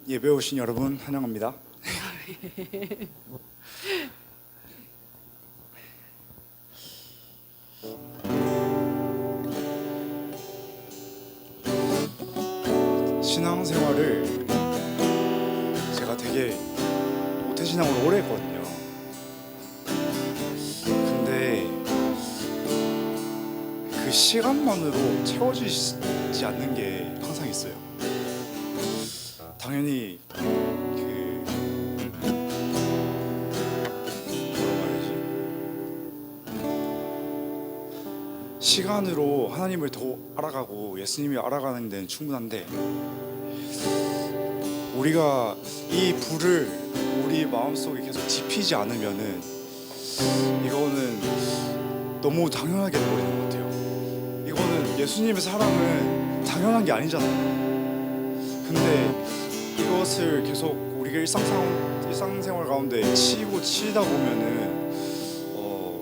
예배 오신 여러분 환영합니다. 신앙생활을 제가 되게 모태신앙으로 오래 했거든요. 근데 그 시간만으로 채워지지 않는 게 항상 있어요. 당연히 시간으로 하나님을 더 알아가고 예수님이 알아가는 데는 충분한데, 우리가 이 불을 우리 마음속에 계속 지피지 않으면은 이거는 너무 당연하게 돼버리는 것 같아요. 이거는 예수님의 사랑은 당연한 게 아니잖아요. 근데 이것을 계속 우리가 일상생활 가운데 치이다 보면은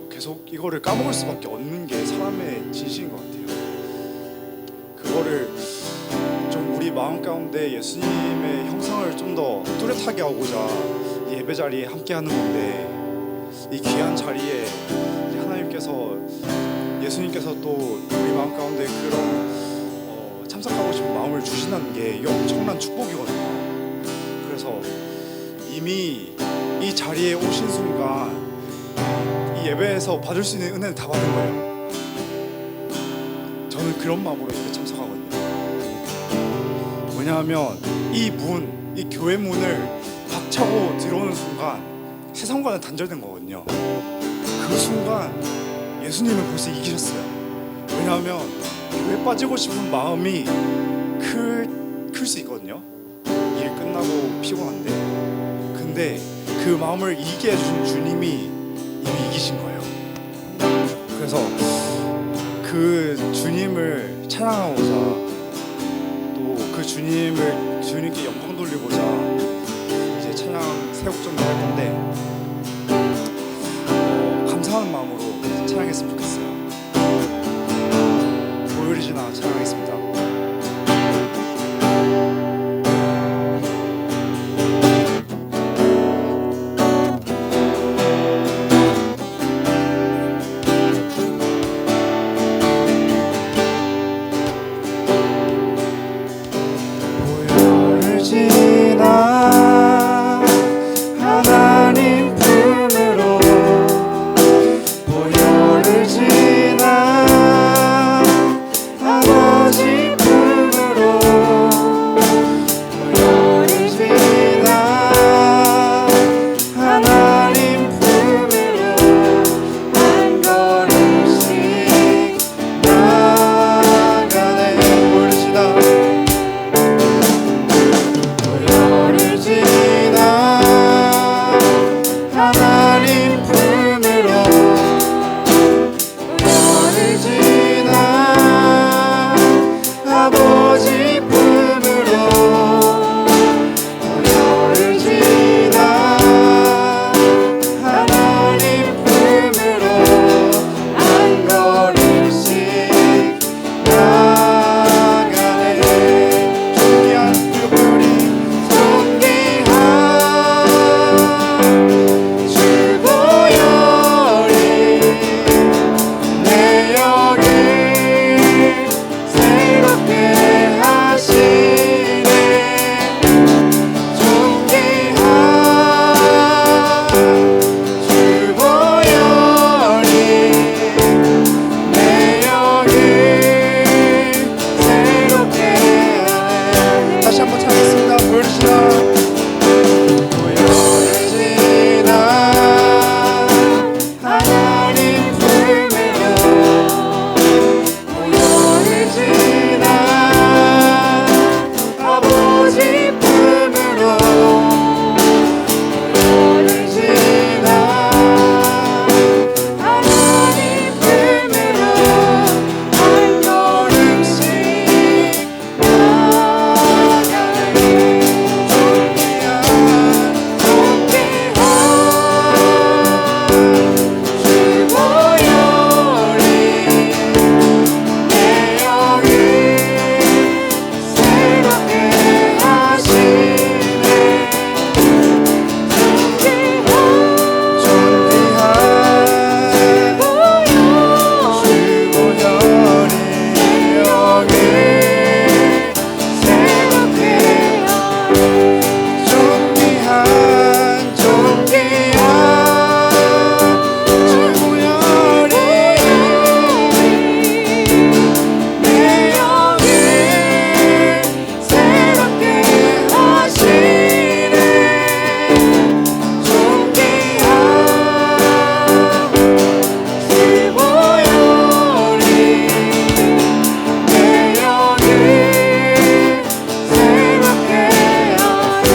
계속 이거를 까먹을 수밖에 없는 게 사람의 진실인 것 같아요. 그거를 좀 우리 마음 가운데 예수님의 형상을 좀 더 뚜렷하게 하고자 이 예배 자리에 함께하는 건데, 이 귀한 자리에 예수님께서 또 우리 마음 가운데 그런 참석하고 싶은 마음을 주신다는 게 엄청난 축복이거든요. 그래서 이미 이 자리에 오신 순간 이 예배에서 받을 수 있는 은혜는 다 받은 거예요. 저는 그런 마음으로 예배 참석하거든요. 왜냐하면 이 교회 문을 박차고 들어오는 순간 세상과는 단절된 거거든요. 그 순간 예수님은 벌써 이기셨어요. 왜냐하면 교회 빠지고 싶은 마음이 클 수 있거든요. 일 끝나고 피곤한데, 근데 그 마음을 이기게 해준 주님이 이미 이기신 거예요. 그래서 그 주님을 찬양하고자, 또 그 주님께 영광 돌리고자 이제 찬양 세 곡 정도 할 건데, 감사하는 마음으로 찬양했으면 좋겠어요. 보혈이지나 찬양하겠습니다. 보혈을 지나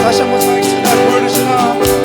다시 한번唱하겠습니다. 보여주시나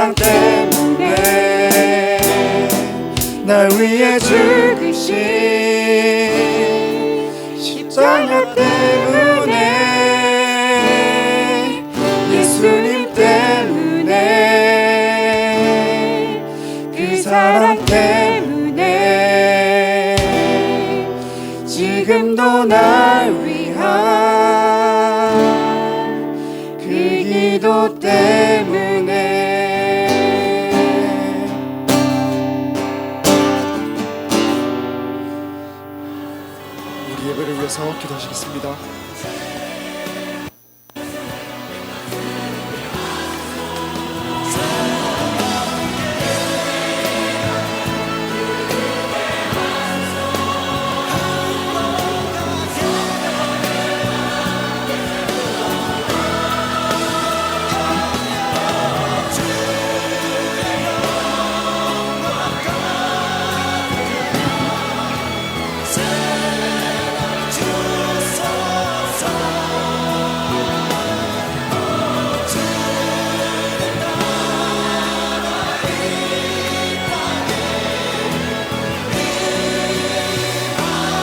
사랑 때문에 날 위해 죽으신 십자가 때문에 예수님 때문에 그 사랑 때문에 지금도 날 위한 그 기도 때문에 우리 예배를 위해서 기도하시겠습니다.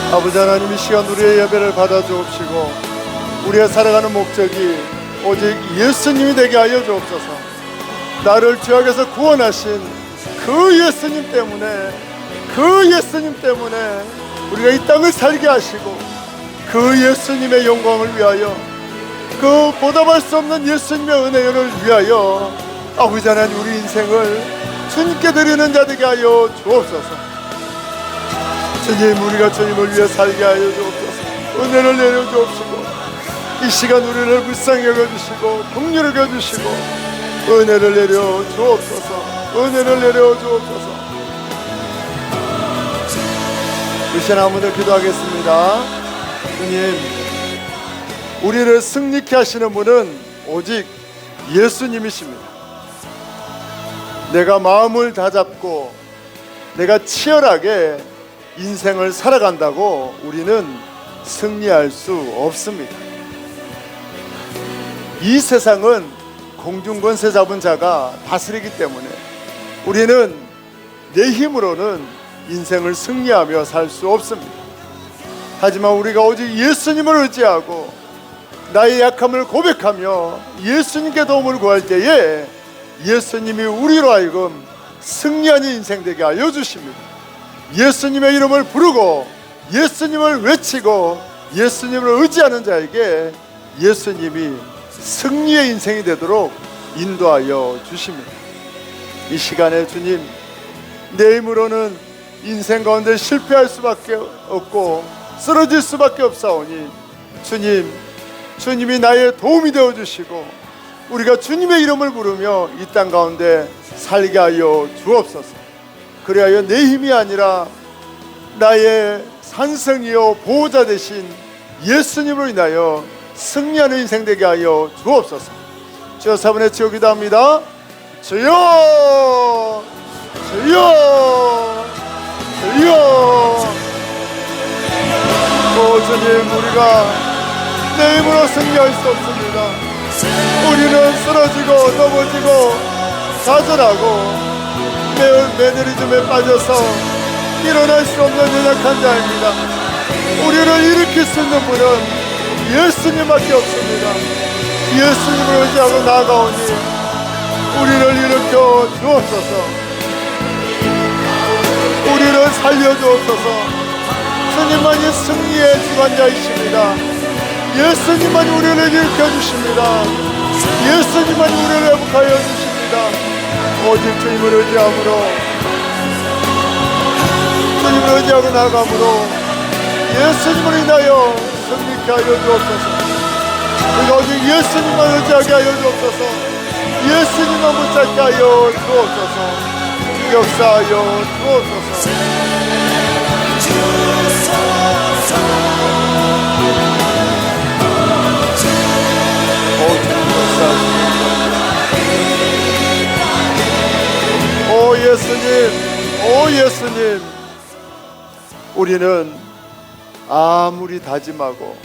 아버지 하나님, 이 시간 우리의 예배를 받아주옵시고 우리의 살아가는 목적이 오직 예수님이 되게 하여 주옵소서. 나를 죄악에서 구원하신 그 예수님 때문에 우리가 이 땅을 살게 하시고 그 예수님의 영광을 위하여, 그 보답할 수 없는 예수님의 은혜를 위하여 아버지 하나님, 우리 인생을 주님께 드리는 자 되게 하여 주옵소서. 주님, 우리가 주님을 위해 살게 하여 주옵소서. 은혜를 내려 주옵시고 이 시간 우리를 불쌍히 여겨주시고 긍휼히 여겨주시고 은혜를 내려 주옵소서. 은혜를 내려 주옵소서. 이 시간 아무도 기도하겠습니다. 주님, 우리를 승리케 하시는 분은 오직 예수님이십니다. 내가 마음을 다잡고 내가 치열하게 인생을 살아간다고 우리는 승리할 수 없습니다. 이 세상은 공중권세 잡은 자가 다스리기 때문에 우리는 내 힘으로는 인생을 승리하며 살 수 없습니다. 하지만 우리가 오직 예수님을 의지하고 나의 약함을 고백하며 예수님께 도움을 구할 때에 예수님이 우리로 하여금 승리하는 인생 되게 하여 주십니다. 예수님의 이름을 부르고 예수님을 외치고 예수님을 의지하는 자에게 예수님이 승리의 인생이 되도록 인도하여 주십니다. 이 시간에 주님, 내 힘으로는 인생 가운데 실패할 수밖에 없고 쓰러질 수밖에 없사오니 주님, 주님이 나의 도움이 되어주시고 우리가 주님의 이름을 부르며 이 땅 가운데 살게 하여 주옵소서. 그리하여 내 힘이 아니라 나의 산성이요 보호자 되신 예수님으로 인하여 승리하는 인생 되게 하여 주옵소서. 주여, 4분의 주여 기도합니다. 주여, 주여, 주여. 오 주님, 우리가 내 힘으로 승리할 수 없습니다. 우리는 쓰러지고 넘어지고 좌절하고 매너리즘에 빠져서 일어날 수 없는 연약한 자입니다. 우리를 일으킬 수 있는 분은 예수님밖에 없습니다. 예수님을 의지하고 나아가오니 우리를 일으켜 주옵소서. 우리를 살려주옵소서. 주님만이 승리의 주관자이십니다. 예수님만이 우리를 일으켜 주십니다. 예수님만이 우리를 회복하여 주십니다. 오직 주님을 의지함으로, 주님을 의지하고 나아감으로 예수님을 인하여 승리케 하여 주옵소서. 우리가 오직 예수님만 의지하게 하여 주옵소서. 예수님만 붙잡게 하여 주옵소서. 역사하여 주옵소서. 오 예수님, 오 예수님, 우리는 아무리 다짐하고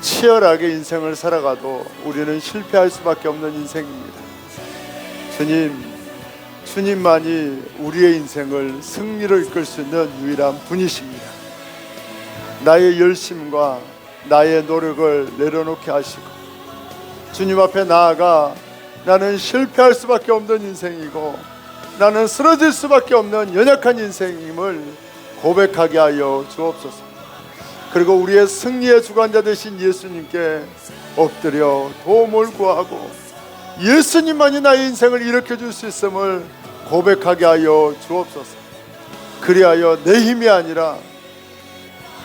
치열하게 인생을 살아가도 우리는 실패할 수밖에 없는 인생입니다. 주님만이 우리의 인생을 승리로 이끌 수 있는 유일한 분이십니다. 나의 열심과 나의 노력을 내려놓게 하시고 주님 앞에 나아가 나는 실패할 수밖에 없는 인생이고 나는 쓰러질 수밖에 없는 연약한 인생임을 고백하게 하여 주옵소서. 그리고 우리의 승리의 주관자 되신 예수님께 엎드려 도움을 구하고 예수님만이 나의 인생을 일으켜 줄 수 있음을 고백하게 하여 주옵소서. 그리하여 내 힘이 아니라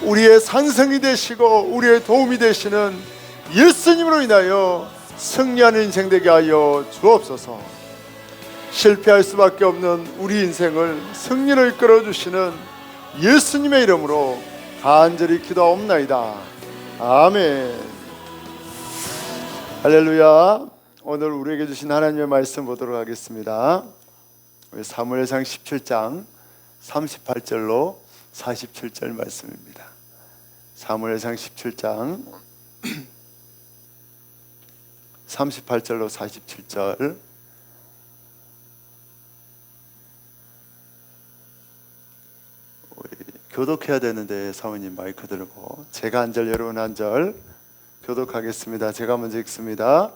우리의 산성이 되시고 우리의 도움이 되시는 예수님으로 인하여 승리하는 인생 되게 하여 주옵소서. 실패할 수밖에 없는 우리 인생을 승리로 이끌어 주시는 예수님의 이름으로 간절히 기도하옵나이다. 아멘. 할렐루야. 오늘 우리에게 주신 하나님의 말씀 보도록 하겠습니다. 사무엘상 17장 38절로 47절 말씀입니다. 사무엘상 17장 38절로 47절. 교독해야 되는데 사모님 마이크 들고 제가 한 절 여러분 한 절 교독하겠습니다. 제가 먼저 읽습니다.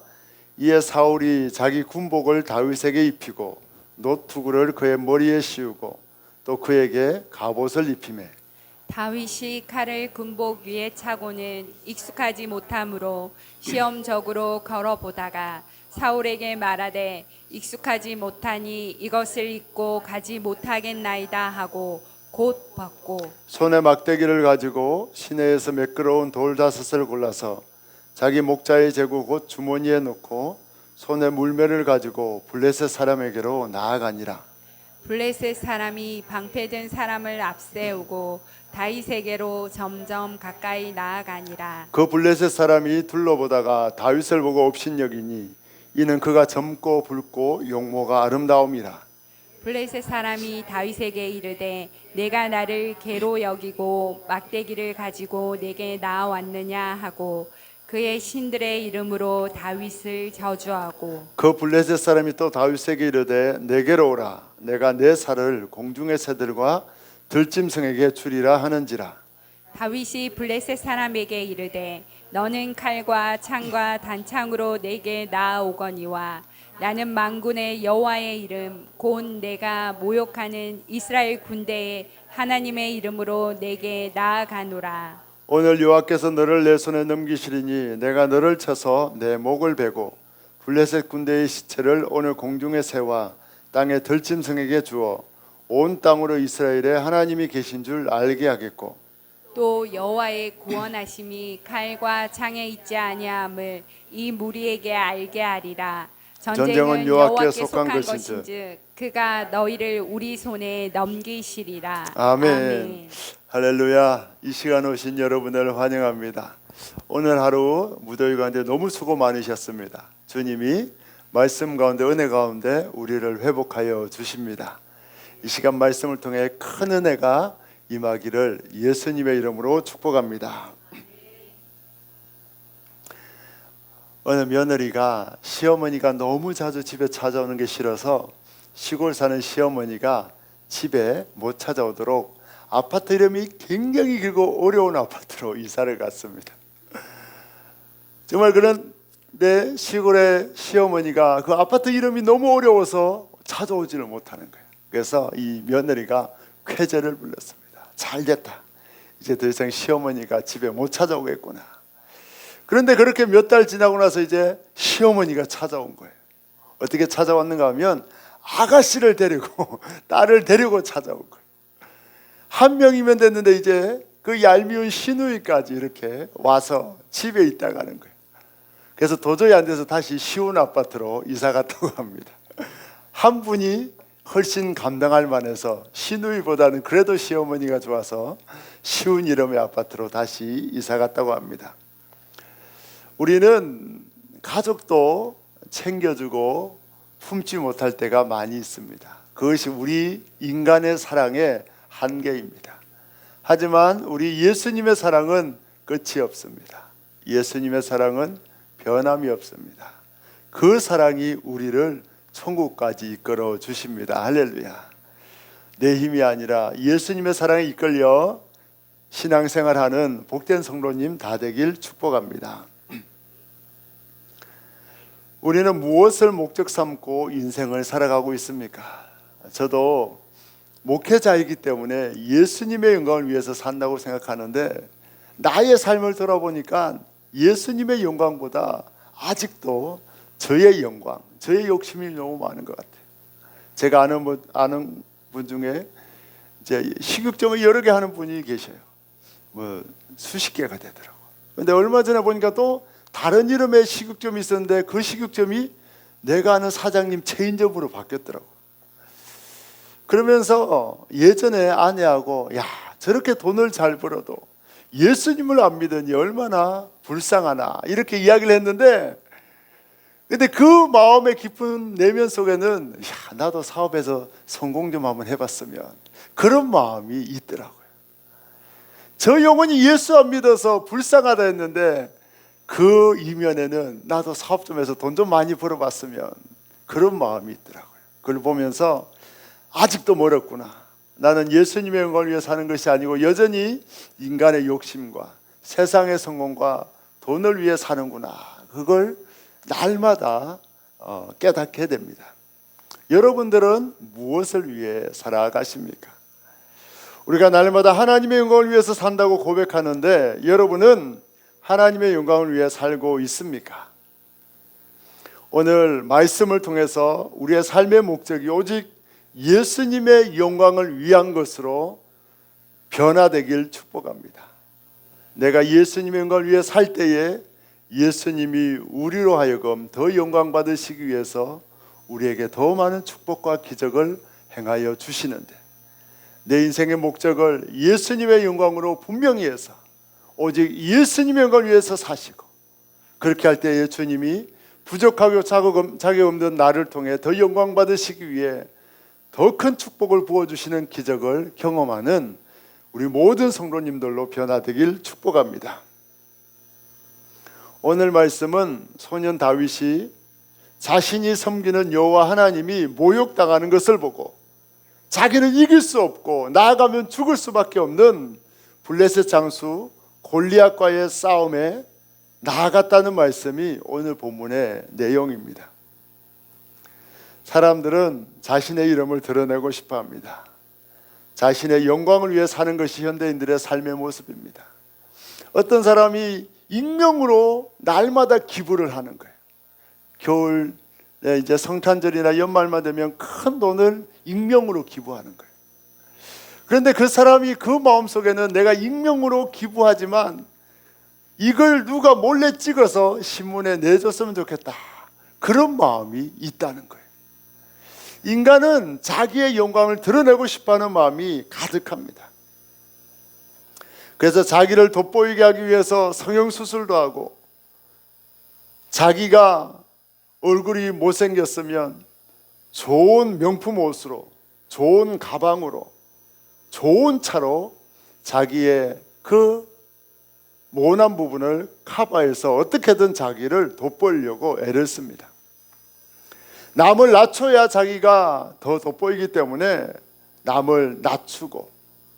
이에 사울이 자기 군복을 다윗에게 입히고 노투구를 그의 머리에 씌우고 또 그에게 갑옷을 입히매 다윗이 칼을 군복 위에 차고는 익숙하지 못하므로 시험적으로 걸어보다가 사울에게 말하되 익숙하지 못하니 이것을 입고 가지 못하겠나이다 하고 곧 벗고 손에 막대기를 가지고 시내에서 매끄러운 돌 5을 골라서 자기 목자의 제구 곧 주머니에 넣고 손에 물매를 가지고 블레셋 사람에게로 나아가니라. 블레셋 사람이 방패든 사람을 앞세우고 다윗에게로 점점 가까이 나아가니라. 그 블레셋 사람이 둘러보다가 다윗을 보고 업신여기니 이는 그가 젊고 붉고 용모가 아름다움이라. 블레셋 사람이 다윗에게 이르되 내가 나를 개로 여기고 막대기를 가지고 내게 나아왔느냐 하고 그의 신들의 이름으로 다윗을 저주하고 그 블레셋 사람이 또 다윗에게 이르되 내게로 오라. 내가 내 살을 공중의 새들과 들짐승에게 주리라 하는지라. 다윗이 블레셋 사람에게 이르되 너는 칼과 창과 단창으로 내게 나아오거니와 나는 만군의 여호와의 이름 곧 내가 모욕하는 이스라엘 군대의 하나님의 이름으로 내게 나아가노라. 오늘 여호와께서 너를 내 손에 넘기시리니 내가 너를 쳐서 내 목을 베고 블레셋 군대의 시체를 오늘 공중의 새와 땅의 들짐승에게 주어 온 땅으로 이스라엘에 하나님이 계신 줄 알게 하겠고 또 여호와의 구원하심이 칼과 창에 있지 아니함을 이 무리에게 알게 하리라. 전쟁은 여호와께 속한 것인즉 그가 너희를 우리 손에 넘기시리라. 아멘. 할렐루야. 이 시간 오신 여러분을 환영합니다. 오늘 하루 무더위 가운데 너무 수고 많으셨습니다. 주님이 말씀 가운데 은혜 가운데 우리를 회복하여 주십니다. 이 시간 말씀을 통해 큰 은혜가 임하기를 예수님의 이름으로 축복합니다. 어느 며느리가 시어머니가 너무 자주 집에 찾아오는 게 싫어서 시골 사는 시어머니가 집에 못 찾아오도록 아파트 이름이 굉장히 길고 어려운 아파트로 이사를 갔습니다. 정말 그런데 시골의 시어머니가 그 아파트 이름이 너무 어려워서 찾아오지를 못하는 거예요. 그래서 이 며느리가 쾌재를 불렀습니다. 잘 됐다. 이제 더 이상 시어머니가 집에 못 찾아오겠구나. 그런데 그렇게 몇 달 지나고 나서 이제 시어머니가 찾아온 거예요. 어떻게 찾아왔는가 하면 아가씨를 데리고 딸을 데리고 찾아온 거예요. 한 명이면 됐는데 이제 그 얄미운 시누이까지 이렇게 와서 집에 있다 가는 거예요. 그래서 도저히 안 돼서 다시 쉬운 아파트로 이사 갔다고 합니다. 한 분이 훨씬 감당할 만해서 시누이보다는 그래도 시어머니가 좋아서 쉬운 이름의 아파트로 다시 이사 갔다고 합니다. 우리는 가족도 챙겨주고 품지 못할 때가 많이 있습니다. 그것이 우리 인간의 사랑의 한계입니다. 하지만 우리 예수님의 사랑은 끝이 없습니다. 예수님의 사랑은 변함이 없습니다. 그 사랑이 우리를 천국까지 이끌어 주십니다. 할렐루야. 내 힘이 아니라 예수님의 사랑에 이끌려 신앙생활하는 복된 성도님 다 되길 축복합니다. 우리는 무엇을 목적 삼고 인생을 살아가고 있습니까? 저도 목회자이기 때문에 예수님의 영광을 위해서 산다고 생각하는데 나의 삶을 돌아보니까 예수님의 영광보다 아직도 저의 영광, 저의 욕심이 너무 많은 것 같아요. 제가 아는 분 중에 이제 식육점을 여러 개 하는 분이 계셔요. 뭐 수십 개가 되더라고요. 근데 얼마 전에 보니까 또 다른 이름의 식육점이 있었는데 그 식육점이 내가 아는 사장님 체인점으로 바뀌었더라고요. 그러면서 예전에 아내하고 야 저렇게 돈을 잘 벌어도 예수님을 안 믿으니 얼마나 불쌍하나 이렇게 이야기를 했는데, 근데 그 마음의 깊은 내면 속에는 야 나도 사업에서 성공 좀 한번 해봤으면 그런 마음이 있더라고요. 저 영혼이 예수 안 믿어서 불쌍하다 했는데 그 이면에는 나도 사업 좀 해서 돈 좀 많이 벌어봤으면 그런 마음이 있더라고요. 그걸 보면서 아직도 멀었구나. 나는 예수님의 영광을 위해 사는 것이 아니고 여전히 인간의 욕심과 세상의 성공과 돈을 위해 사는구나. 그걸 날마다 깨닫게 됩니다. 여러분들은 무엇을 위해 살아가십니까? 우리가 날마다 하나님의 영광을 위해서 산다고 고백하는데 여러분은 하나님의 영광을 위해 살고 있습니까? 오늘 말씀을 통해서 우리의 삶의 목적이 오직 예수님의 영광을 위한 것으로 변화되길 축복합니다. 내가 예수님의 영광을 위해 살 때에 예수님이 우리로 하여금 더 영광 받으시기 위해서 우리에게 더 많은 축복과 기적을 행하여 주시는데 내 인생의 목적을 예수님의 영광으로 분명히 해서 오직 예수님의 영광을 위해서 사시고 그렇게 할 때에 주님이 부족하고 자격 없는 나를 통해 더 영광 받으시기 위해 더 큰 축복을 부어주시는 기적을 경험하는 우리 모든 성도님들로 변화되길 축복합니다. 오늘 말씀은 소년 다윗이 자신이 섬기는 여호와 하나님이 모욕당하는 것을 보고 자기는 이길 수 없고 나아가면 죽을 수밖에 없는 블레셋 장수 골리앗과의 싸움에 나아갔다는 말씀이 오늘 본문의 내용입니다. 사람들은 자신의 이름을 드러내고 싶어 합니다. 자신의 영광을 위해 사는 것이 현대인들의 삶의 모습입니다. 어떤 사람이 익명으로 날마다 기부를 하는 거예요. 겨울에 이제 성탄절이나 연말만 되면 큰 돈을 익명으로 기부하는 거예요. 그런데 그 사람이 그 마음속에는 내가 익명으로 기부하지만 이걸 누가 몰래 찍어서 신문에 내줬으면 좋겠다, 그런 마음이 있다는 거예요. 인간은 자기의 영광을 드러내고 싶어하는 마음이 가득합니다. 그래서 자기를 돋보이게 하기 위해서 성형수술도 하고, 자기가 얼굴이 못생겼으면 좋은 명품 옷으로, 좋은 가방으로, 좋은 차로 자기의 그 모난 부분을 커버해서 어떻게든 자기를 돋보이려고 애를 씁니다. 남을 낮춰야 자기가 더 돋보이기 때문에 남을 낮추고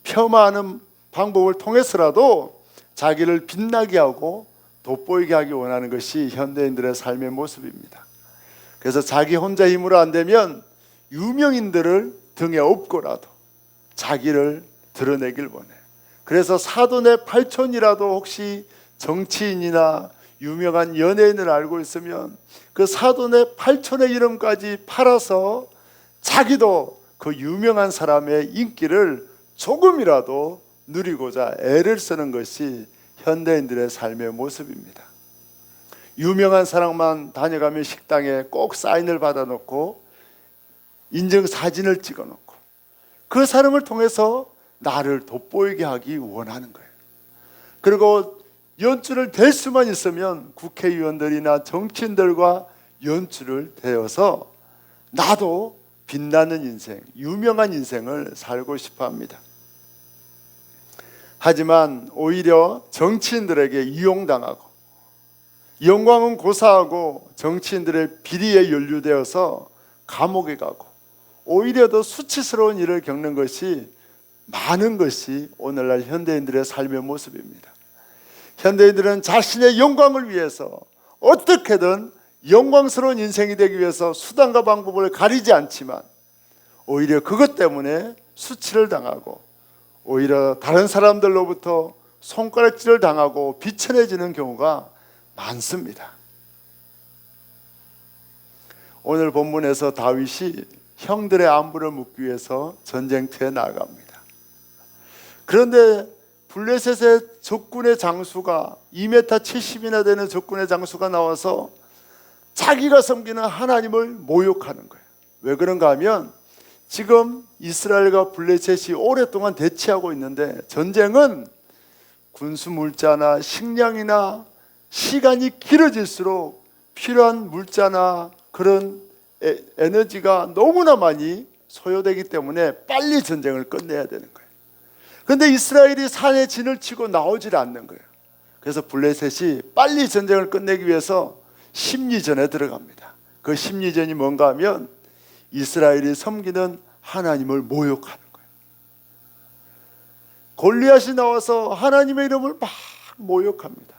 폄하하는 방법을 통해서라도 자기를 빛나게 하고 돋보이게 하기 원하는 것이 현대인들의 삶의 모습입니다. 그래서 자기 혼자 힘으로 안 되면 유명인들을 등에 업고라도 자기를 드러내길 원해요. 그래서 사돈의 팔촌이라도 혹시 정치인이나 유명한 연예인을 알고 있으면 그 사돈의 팔촌의 이름까지 팔아서 자기도 그 유명한 사람의 인기를 조금이라도 누리고자 애를 쓰는 것이 현대인들의 삶의 모습입니다. 유명한 사람만 다녀가면 식당에 꼭 사인을 받아놓고 인증사진을 찍어놓고 그 사람을 통해서 나를 돋보이게 하기 원하는 거예요. 그리고 연출을 댈 수만 있으면 국회의원들이나 정치인들과 연출을 대어서 나도 빛나는 인생, 유명한 인생을 살고 싶어 합니다. 하지만 오히려 정치인들에게 이용당하고 영광은 고사하고 정치인들의 비리에 연루되어서 감옥에 가고 오히려 더 수치스러운 일을 겪는 것이 많은 것이 오늘날 현대인들의 삶의 모습입니다. 현대인들은 자신의 영광을 위해서 어떻게든 영광스러운 인생이 되기 위해서 수단과 방법을 가리지 않지만 오히려 그것 때문에 수치를 당하고 오히려 다른 사람들로부터 손가락질을 당하고 비천해지는 경우가 많습니다. 오늘 본문에서 다윗이 형들의 안부를 묻기 위해서 전쟁터에 나아갑니다. 그런데 블레셋의 적군의 장수가 2m 70이나 되는 적군의 장수가 나와서 자기가 섬기는 하나님을 모욕하는 거예요. 왜 그런가 하면 지금 이스라엘과 블레셋이 오랫동안 대치하고 있는데 전쟁은 군수 물자나 식량이나 시간이 길어질수록 필요한 물자나 그런 에너지가 너무나 많이 소요되기 때문에 빨리 전쟁을 끝내야 되는 거예요. 그런데 이스라엘이 산에 진을 치고 나오질 않는 거예요. 그래서 블레셋이 빨리 전쟁을 끝내기 위해서 심리전에 들어갑니다. 그 심리전이 뭔가 하면 이스라엘이 섬기는 하나님을 모욕하는 거예요. 골리앗이 나와서 하나님의 이름을 막 모욕합니다.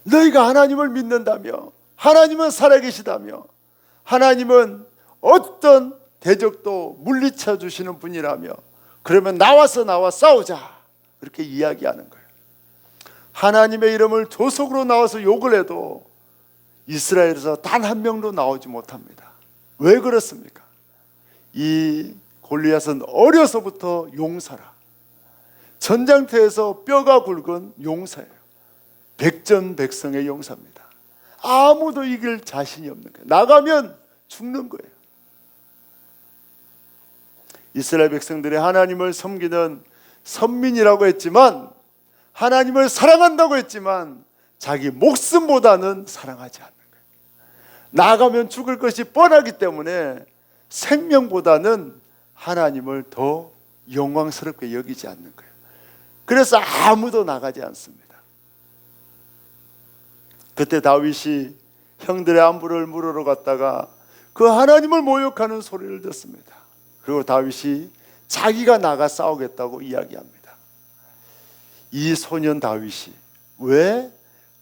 너희가 하나님을 믿는다며, 하나님은 살아계시다며, 하나님은 어떤 대적도 물리쳐 주시는 분이라며, 그러면 나와 싸우자, 그렇게 이야기하는 거예요. 하나님의 이름을 조속으로 나와서 욕을 해도 이스라엘에서 단 한 명도 나오지 못합니다. 왜 그렇습니까? 이 골리앗은 어려서부터 용사라, 전장터에서 뼈가 굵은 용사예요. 백전백승의 용사입니다. 아무도 이길 자신이 없는 거예요. 나가면 죽는 거예요. 이스라엘 백성들이 하나님을 섬기는 선민이라고 했지만, 하나님을 사랑한다고 했지만 자기 목숨보다는 사랑하지 않는 거예요. 나가면 죽을 것이 뻔하기 때문에 생명보다는 하나님을 더 영광스럽게 여기지 않는 거예요. 그래서 아무도 나가지 않습니다. 그때 다윗이 형들의 안부를 물으러 갔다가 그 하나님을 모욕하는 소리를 듣습니다. 그리고 다윗이 자기가 나가 싸우겠다고 이야기합니다. 이 소년 다윗이 왜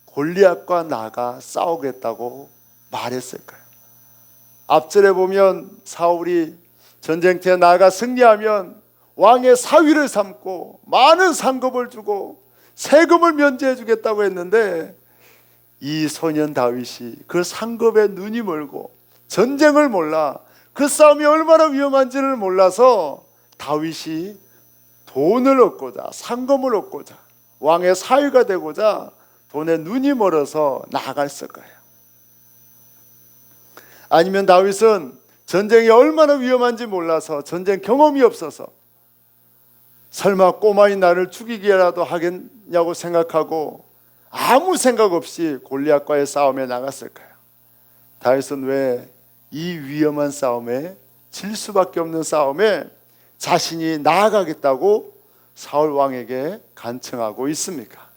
골리앗과 나가 싸우겠다고 말했을까요? 앞절에 보면 사울이 전쟁터에 나가 승리하면 왕의 사위를 삼고 많은 상급을 주고 세금을 면제해 주겠다고 했는데, 이 소년 다윗이 그 상급에 눈이 멀고 전쟁을 몰라, 그 싸움이 얼마나 위험한지를 몰라서 다윗이 돈을 얻고자, 상금을 얻고자, 왕의 사위가 되고자 돈에 눈이 멀어서 나갔을 거예요. 아니면 다윗은 전쟁이 얼마나 위험한지 몰라서, 전쟁 경험이 없어서 설마 꼬마인 나를 죽이기라도 하겠냐고 생각하고 아무 생각 없이 골리앗과의 싸움에 나갔을까요? 다윗은 왜 이 위험한 싸움에, 질 수밖에 없는 싸움에 자신이 나아가겠다고 사울 왕에게 간청하고 있습니까?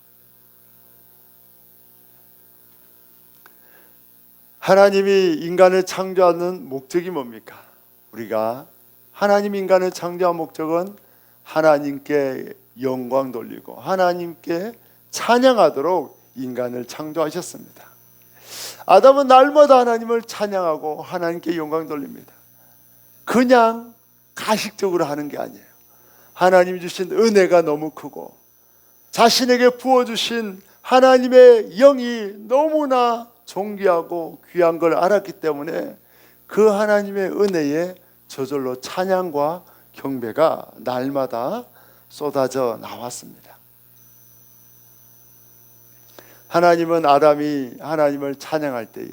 하나님이 인간을 창조하는 목적이 뭡니까? 우리가 하나님 인간을 창조한 목적은 하나님께 영광 돌리고 하나님께 찬양하도록 인간을 창조하셨습니다. 아담은 날마다 하나님을 찬양하고 하나님께 영광 돌립니다. 그냥 가식적으로 하는 게 아니에요. 하나님이 주신 은혜가 너무 크고 자신에게 부어주신 하나님의 영이 너무나 존귀하고 귀한 걸 알았기 때문에 그 하나님의 은혜에 저절로 찬양과 경배가 날마다 쏟아져 나왔습니다. 하나님은 아담이 하나님을 찬양할 때에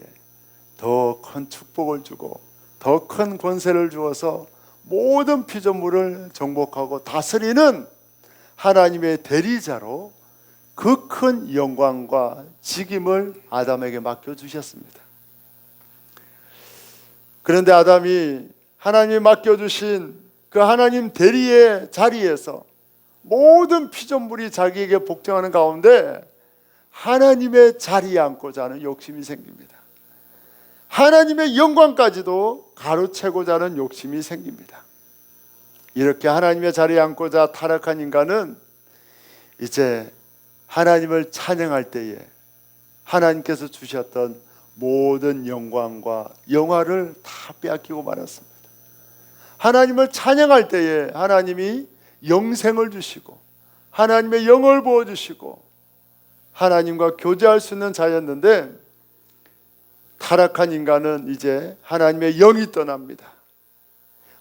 더 큰 축복을 주고 더 큰 권세를 주어서 모든 피조물을 정복하고 다스리는 하나님의 대리자로 그 큰 영광과 직임을 아담에게 맡겨주셨습니다. 그런데 아담이 하나님이 맡겨주신 그 하나님 대리의 자리에서 모든 피조물이 자기에게 복종하는 가운데 하나님의 자리에 앉고자 하는 욕심이 생깁니다. 하나님의 영광까지도 가로채고자 하는 욕심이 생깁니다. 이렇게 하나님의 자리에 앉고자 타락한 인간은 이제 하나님을 찬양할 때에 하나님께서 주셨던 모든 영광과 영화를 다 빼앗기고 말았습니다. 하나님을 찬양할 때에 하나님이 영생을 주시고 하나님의 영을 부어주시고 하나님과 교제할 수 있는 자였는데, 타락한 인간은 이제 하나님의 영이 떠납니다.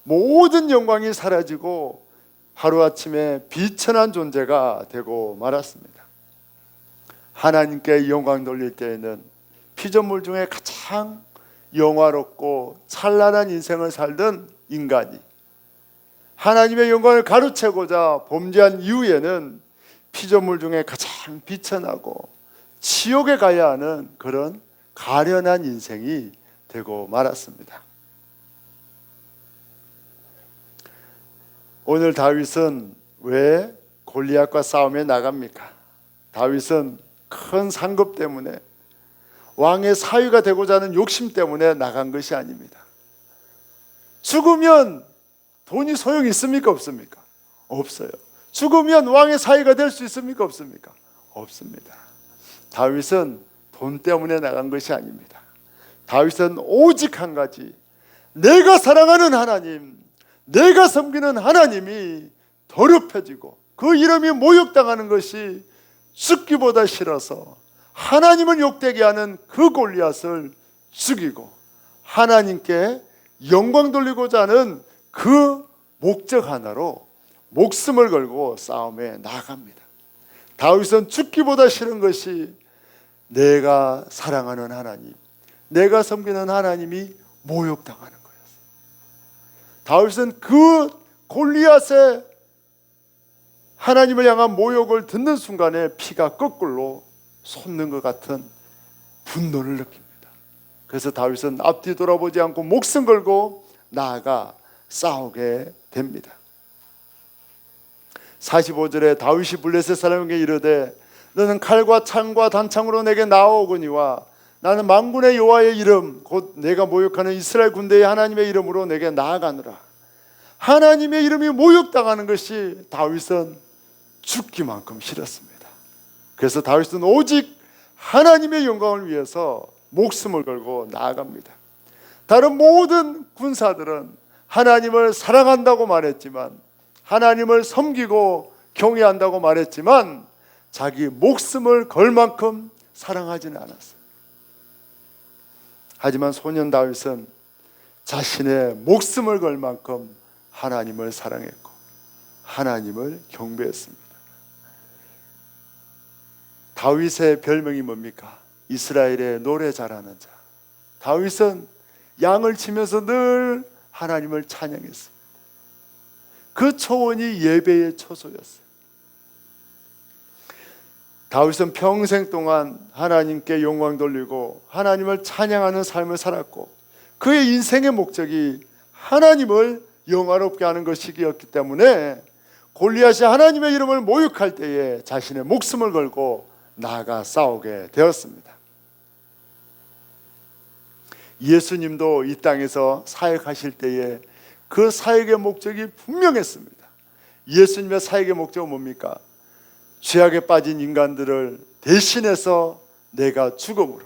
모든 영광이 사라지고 하루아침에 비천한 존재가 되고 말았습니다. 하나님께 영광 돌릴 때에는 피조물 중에 가장 영화롭고 찬란한 인생을 살던 인간이 하나님의 영광을 가로채고자 범죄한 이후에는 피조물 중에 가장 비천하고 지옥에 가야 하는 그런 가련한 인생이 되고 말았습니다. 오늘 다윗은 왜 골리앗과 싸움에 나갑니까? 다윗은 큰 상급 때문에, 왕의 사위가 되고자 하는 욕심 때문에 나간 것이 아닙니다. 죽으면 돈이 소용이 있습니까? 없습니까? 없어요. 죽으면 왕의 사위가 될 수 있습니까? 없습니까? 없습니다. 다윗은 돈 때문에 나간 것이 아닙니다. 다윗은 오직 한 가지, 내가 사랑하는 하나님, 내가 섬기는 하나님이 더럽혀지고 그 이름이 모욕당하는 것이 죽기보다 싫어서 하나님을 욕되게 하는 그 골리앗을 죽이고 하나님께 영광 돌리고자 하는 그 목적 하나로 목숨을 걸고 싸움에 나갑니다. 다윗은 죽기보다 싫은 것이 내가 사랑하는 하나님, 내가 섬기는 하나님이 모욕당하는 거였어요. 다윗은 그 골리앗의 하나님을 향한 모욕을 듣는 순간에 피가 거꾸로 솟는 것 같은 분노를 느낍니다. 그래서 다윗은 앞뒤 돌아보지 않고 목숨 걸고 나아가 싸우게 됩니다. 45절에 다윗이 블레셋 사람에게 이르되 너는 칼과 창과 단창으로 내게 나아오거니와 나는 만군의 여호와의 이름 곧 내가 모욕하는 이스라엘 군대의 하나님의 이름으로 내게 나아가느라. 하나님의 이름이 모욕당하는 것이 다윗은 죽기만큼 싫었습니다. 그래서 다윗은 오직 하나님의 영광을 위해서 목숨을 걸고 나아갑니다. 다른 모든 군사들은 하나님을 사랑한다고 말했지만, 하나님을 섬기고 경외한다고 말했지만 자기 목숨을 걸 만큼 사랑하지는 않았어요. 하지만 소년 다윗은 자신의 목숨을 걸 만큼 하나님을 사랑했고 하나님을 경배했습니다. 다윗의 별명이 뭡니까? 이스라엘의 노래 잘하는 자. 다윗은 양을 치면서 늘 하나님을 찬양했습니다. 그 초원이 예배의 초소였어요. 다윗은 평생 동안 하나님께 영광 돌리고 하나님을 찬양하는 삶을 살았고 그의 인생의 목적이 하나님을 영화롭게 하는 것이었기 때문에 골리앗이 하나님의 이름을 모욕할 때에 자신의 목숨을 걸고 나아가 싸우게 되었습니다. 예수님도 이 땅에서 사역하실 때에 그 사역의 목적이 분명했습니다. 예수님의 사역의 목적은 뭡니까? 죄악에 빠진 인간들을 대신해서 내가 죽음으로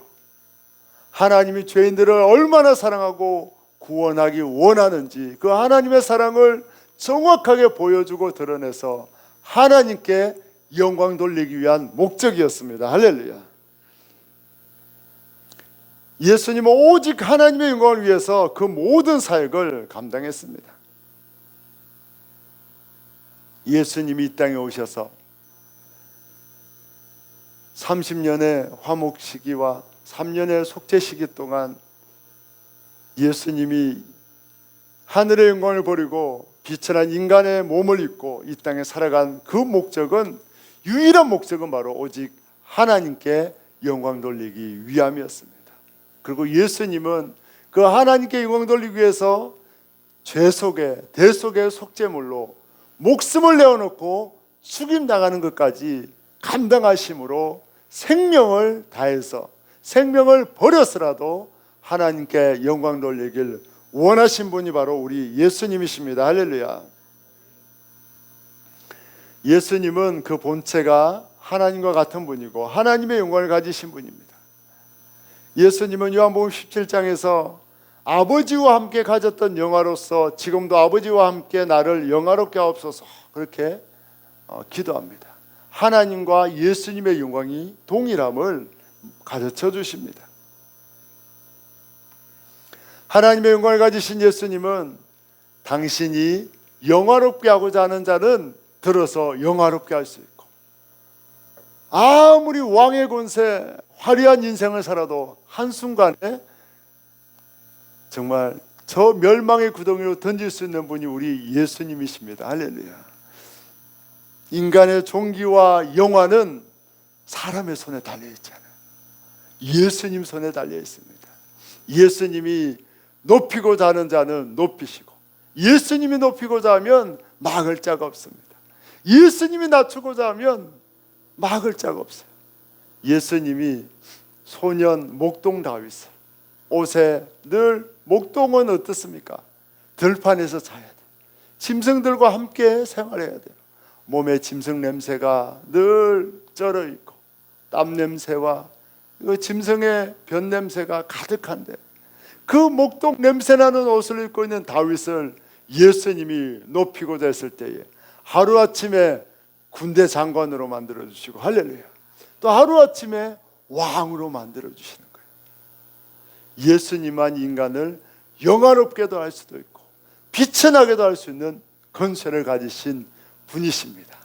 하나님이 죄인들을 얼마나 사랑하고 구원하기 원하는지 그 하나님의 사랑을 정확하게 보여주고 드러내서 하나님께 영광 돌리기 위한 목적이었습니다. 할렐루야. 예수님은 오직 하나님의 영광을 위해서 그 모든 사역을 감당했습니다. 예수님이 이 땅에 오셔서 30년의 화목 시기와 3년의 속죄 시기 동안 예수님이 하늘의 영광을 버리고 비천한 인간의 몸을 입고 이 땅에 살아간 그 목적은, 유일한 목적은 바로 오직 하나님께 영광 돌리기 위함이었습니다. 그리고 예수님은 그 하나님께 영광 돌리기 위해서 죄 속에 대속의 속죄물로 목숨을 내어놓고 죽임당하는 것까지 감당하심으로 생명을 다해서 생명을 버려서라도 하나님께 영광 돌리길 원하신 분이 바로 우리 예수님이십니다. 할렐루야. 예수님은 그 본체가 하나님과 같은 분이고 하나님의 영광을 가지신 분입니다. 예수님은 요한복음 17장에서 아버지와 함께 가졌던 영화로서 지금도 아버지와 함께 나를 영화롭게 하옵소서 그렇게 기도합니다. 하나님과 예수님의 영광이 동일함을 가르쳐 주십니다. 하나님의 영광을 가지신 예수님은 당신이 영화롭게 하고자 하는 자는 들어서 영화롭게 할 수 있고 아무리 왕의 권세 화려한 인생을 살아도 한순간에 정말 저 멸망의 구덩이로 던질 수 있는 분이 우리 예수님이십니다. 할렐루야. 인간의 종기와 영화는 사람의 손에 달려있지 않아요. 예수님 손에 달려 있습니다. 예수님이 높이고자 하는 자는 높이시고 예수님이 높이고자 하면 막을 자가 없습니다. 예수님이 낮추고자 하면 막을 자가 없어요. 예수님이 소년 목동 다윗을 옷에 늘 목동은 어떻습니까? 들판에서 자야 돼요. 짐승들과 함께 생활해야 돼요. 몸에 짐승 냄새가 늘 쩔어 있고 땀 냄새와 짐승의 변 냄새가 가득한데 그 목동 냄새나는 옷을 입고 있는 다윗을 예수님이 높이고자 했을 때에 하루아침에 군대 장관으로 만들어주시고 할렐루야. 또 하루아침에 왕으로 만들어주시는 거예요. 예수님만 인간을 영화롭게도 할 수도 있고 빛이 나게도 할 수 있는 권세를 가지신 분이십니다.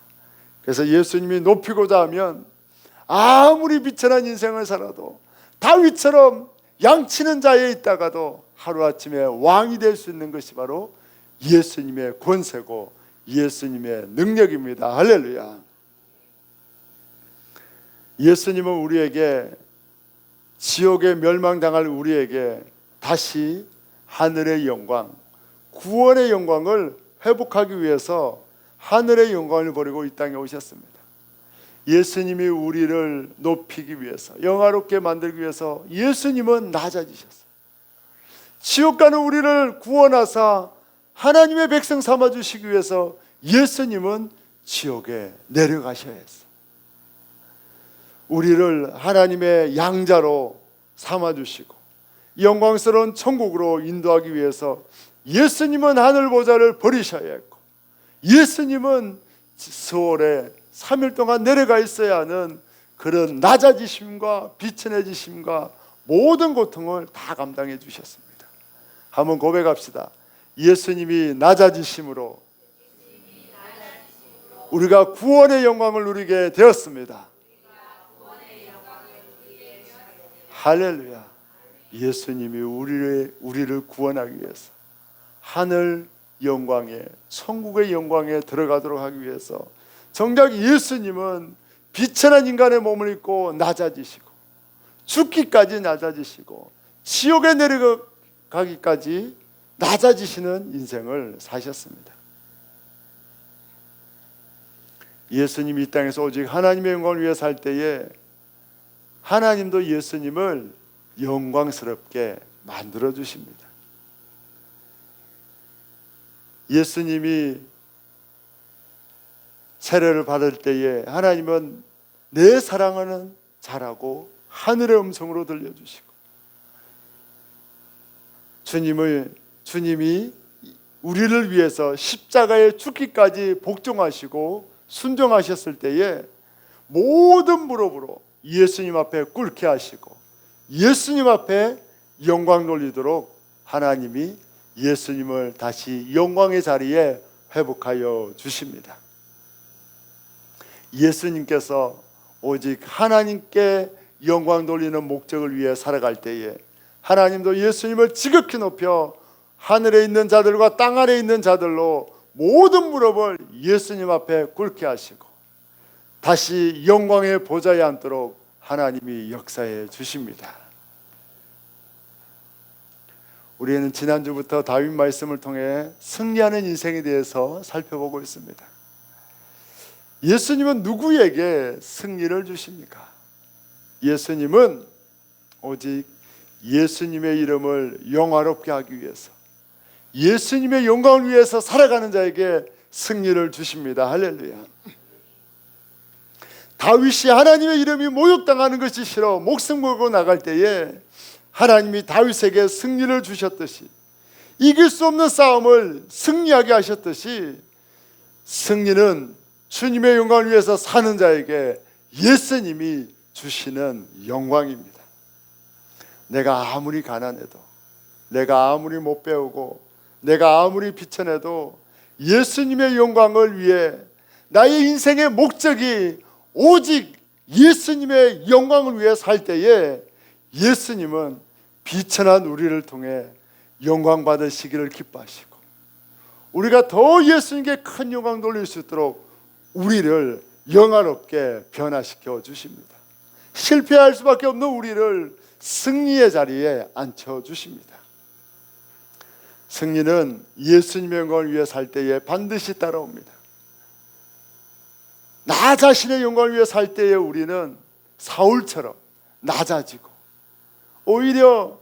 그래서 예수님이 높이고자 하면 아무리 비천한 인생을 살아도 다윗처럼 양치는 자에 있다가도 하루아침에 왕이 될 수 있는 것이 바로 예수님의 권세고 예수님의 능력입니다. 할렐루야. 예수님은 우리에게 지옥에 멸망당할 우리에게 다시 하늘의 영광, 구원의 영광을 회복하기 위해서 하늘의 영광을 버리고 이 땅에 오셨습니다. 예수님이 우리를 높이기 위해서 영화롭게 만들기 위해서 예수님은 낮아지셨어요. 지옥 가는 우리를 구원하사 하나님의 백성 삼아주시기 위해서 예수님은 지옥에 내려가셔야 했어요. 우리를 하나님의 양자로 삼아주시고 영광스러운 천국으로 인도하기 위해서 예수님은 하늘 보좌를 버리셔야 했고 예수님은 수월에 3일 동안 내려가 있어야 하는 그런 낮아지심과 비천해지심과 모든 고통을 다 감당해 주셨습니다. 한번 고백합시다. 예수님이 낮아지심으로 우리가 구원의 영광을 누리게 되었습니다. 할렐루야. 예수님이 우리를 구원하기 위해서 하늘 영광에 천국의 영광에 들어가도록 하기 위해서 정작 예수님은 비천한 인간의 몸을 입고 낮아지시고 죽기까지 낮아지시고 지옥에 내려가기까지 낮아지시는 인생을 사셨습니다. 예수님이 이 땅에서 오직 하나님의 영광을 위해 살 때에 하나님도 예수님을 영광스럽게 만들어 주십니다. 예수님이 세례를 받을 때에 하나님은 내 사랑하는 자라고 하늘의 음성으로 들려주시고 주님이 우리를 위해서 십자가에 죽기까지 복종하시고 순종하셨을 때에 모든 무릎으로 예수님 앞에 꿇게 하시고 예수님 앞에 영광 돌리도록 하나님이 예수님을 다시 영광의 자리에 회복하여 주십니다. 예수님께서 오직 하나님께 영광 돌리는 목적을 위해 살아갈 때에 하나님도 예수님을 지극히 높여 하늘에 있는 자들과 땅 아래에 있는 자들로 모든 무릎을 예수님 앞에 꿇게 하시고 다시 영광의 보좌에 앉도록 하나님이 역사해 주십니다. 우리는 지난주부터 다윗 말씀을 통해 승리하는 인생에 대해서 살펴보고 있습니다. 예수님은 누구에게 승리를 주십니까? 예수님은 오직 예수님의 이름을 영화롭게 하기 위해서, 예수님의 영광을 위해서 살아가는 자에게 승리를 주십니다. 할렐루야. 다윗이 하나님의 이름이 모욕당하는 것이 싫어 목숨 걸고 나갈 때에 하나님이 다윗에게 승리를 주셨듯이, 이길 수 없는 싸움을 승리하게 하셨듯이, 승리는 주님의 영광을 위해서 사는 자에게 예수님이 주시는 영광입니다. 내가 아무리 가난해도, 내가 아무리 못 배우고, 내가 아무리 비천해도 예수님의 영광을 위해 나의 인생의 목적이 오직 예수님의 영광을 위해 살 때에 예수님은 비천한 우리를 통해 영광 받으시기를 기뻐하시고, 우리가 더 예수님께 큰 영광 돌릴 수 있도록 우리를 영화롭게 변화시켜 주십니다. 실패할 수밖에 없는 우리를 승리의 자리에 앉혀 주십니다. 승리는 예수님의 영광을 위해 살 때에 반드시 따라옵니다. 나 자신의 영광을 위해 살 때에 우리는 사울처럼 낮아지고 오히려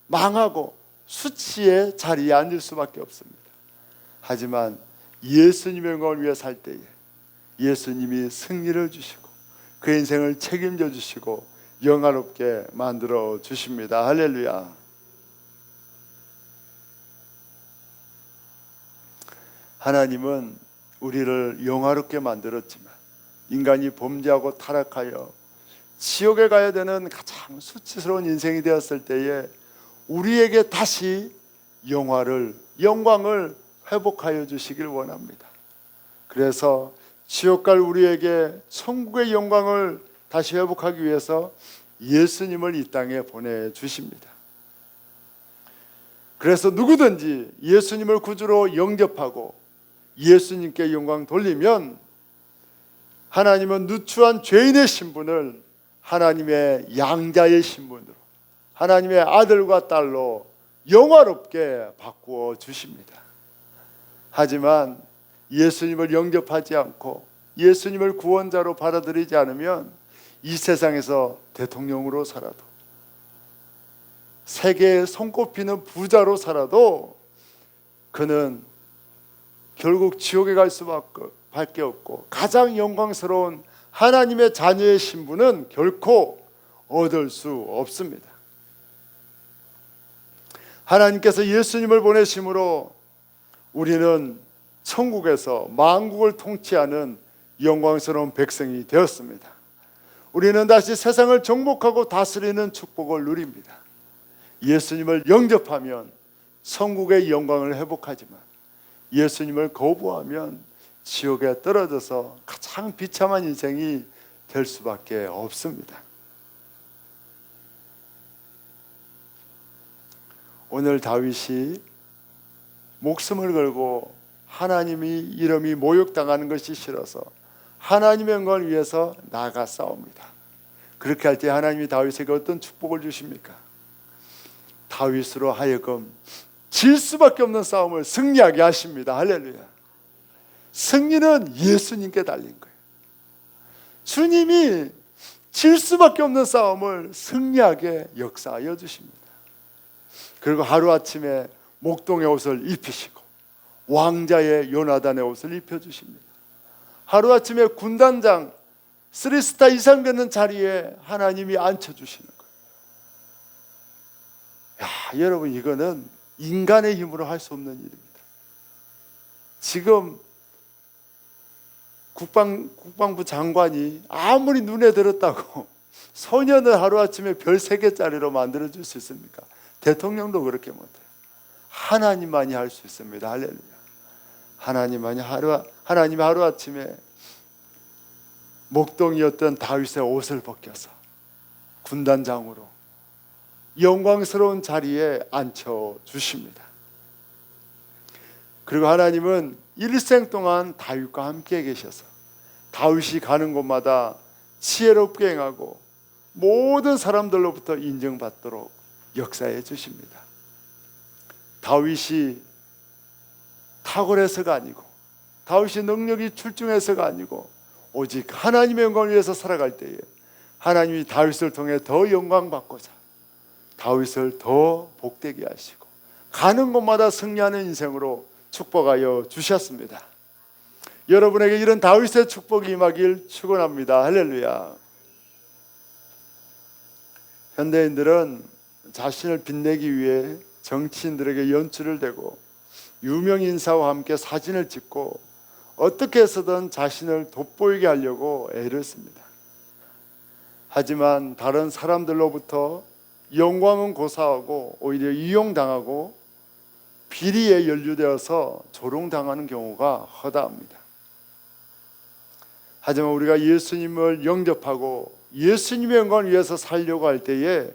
망하고 수치의 자리에 앉을 수밖에 없습니다. 하지만 예수님의 영광을 위해 살 때에 예수님이 승리를 주시고 그 인생을 책임져 주시고 영화롭게 만들어 주십니다. 할렐루야. 하나님은 우리를 영화롭게 만들었지만 인간이 범죄하고 타락하여 지옥에 가야 되는 가장 수치스러운 인생이 되었을 때에 우리에게 다시 영광을 회복하여 주시길 원합니다. 그래서 지옥 갈 우리에게 천국의 영광을 다시 회복하기 위해서 예수님을 이 땅에 보내주십니다. 그래서 누구든지 예수님을 구주로 영접하고 예수님께 영광 돌리면 하나님은 누추한 죄인의 신분을 하나님의 양자의 신분으로, 하나님의 아들과 딸로 영화롭게 바꾸어 주십니다. 하지만 예수님을 영접하지 않고 예수님을 구원자로 받아들이지 않으면 이 세상에서 대통령으로 살아도, 세계에 손꼽히는 부자로 살아도 그는 결국 지옥에 갈 수밖에 없고 가장 영광스러운 하나님의 자녀의 신분은 결코 얻을 수 없습니다. 하나님께서 예수님을 보내심으로 우리는 천국에서 만국을 통치하는 영광스러운 백성이 되었습니다. 우리는 다시 세상을 정복하고 다스리는 축복을 누립니다. 예수님을 영접하면 천국의 영광을 회복하지만 예수님을 거부하면 지옥에 떨어져서 가장 비참한 인생이 될 수밖에 없습니다. 오늘 다윗이 목숨을 걸고 하나님이 이름이 모욕당하는 것이 싫어서 하나님의 영광을 위해서 나아가 싸웁니다. 그렇게 할 때 하나님이 다윗에게 어떤 축복을 주십니까? 다윗으로 하여금 질 수밖에 없는 싸움을 승리하게 하십니다. 할렐루야. 승리는 예수님께 달린 거예요. 주님이 질 수밖에 없는 싸움을 승리하게 역사하여 주십니다. 그리고 하루아침에 목동의 옷을 입히시고 왕자의 요나단의 옷을 입혀주십니다. 하루아침에 군단장 3스타 이상 되는 자리에 하나님이 앉혀주시는 거예요. 여러분, 이거는 인간의 힘으로 할 수 없는 일입니다. 지금 국방부 장관이 아무리 눈에 들었다고 소년을 하루아침에 별 3개짜리로 만들어줄 수 있습니까? 대통령도 그렇게 못해요. 하나님만이 할 수 있습니다. 할렐루야. 하나님이 하루아침에 목동이었던 다윗의 옷을 벗겨서 군단장으로 영광스러운 자리에 앉혀주십니다. 그리고 하나님은 일생 동안 다윗과 함께 계셔서 다윗이 가는 곳마다 지혜롭게 행하고 모든 사람들로부터 인정받도록 역사해 주십니다. 다윗이 탁월해서가 아니고 다윗이 능력이 출중해서가 아니고 오직 하나님의 영광을 위해서 살아갈 때에 하나님이 다윗을 통해 더 영광받고자 다윗을 더 복되게 하시고 가는 곳마다 승리하는 인생으로 축복하여 주셨습니다. 여러분에게 이런 다윗의 축복이 임하길 축원합니다. 할렐루야. 현대인들은 자신을 빛내기 위해 정치인들에게 연출을 대고 유명 인사와 함께 사진을 찍고 어떻게 해서든 자신을 돋보이게 하려고 애를 씁니다. 하지만 다른 사람들로부터 영광은 고사하고 오히려 이용당하고 비리에 연루되어서 조롱당하는 경우가 허다합니다. 하지만 우리가 예수님을 영접하고 예수님의 영광을 위해서 살려고 할 때에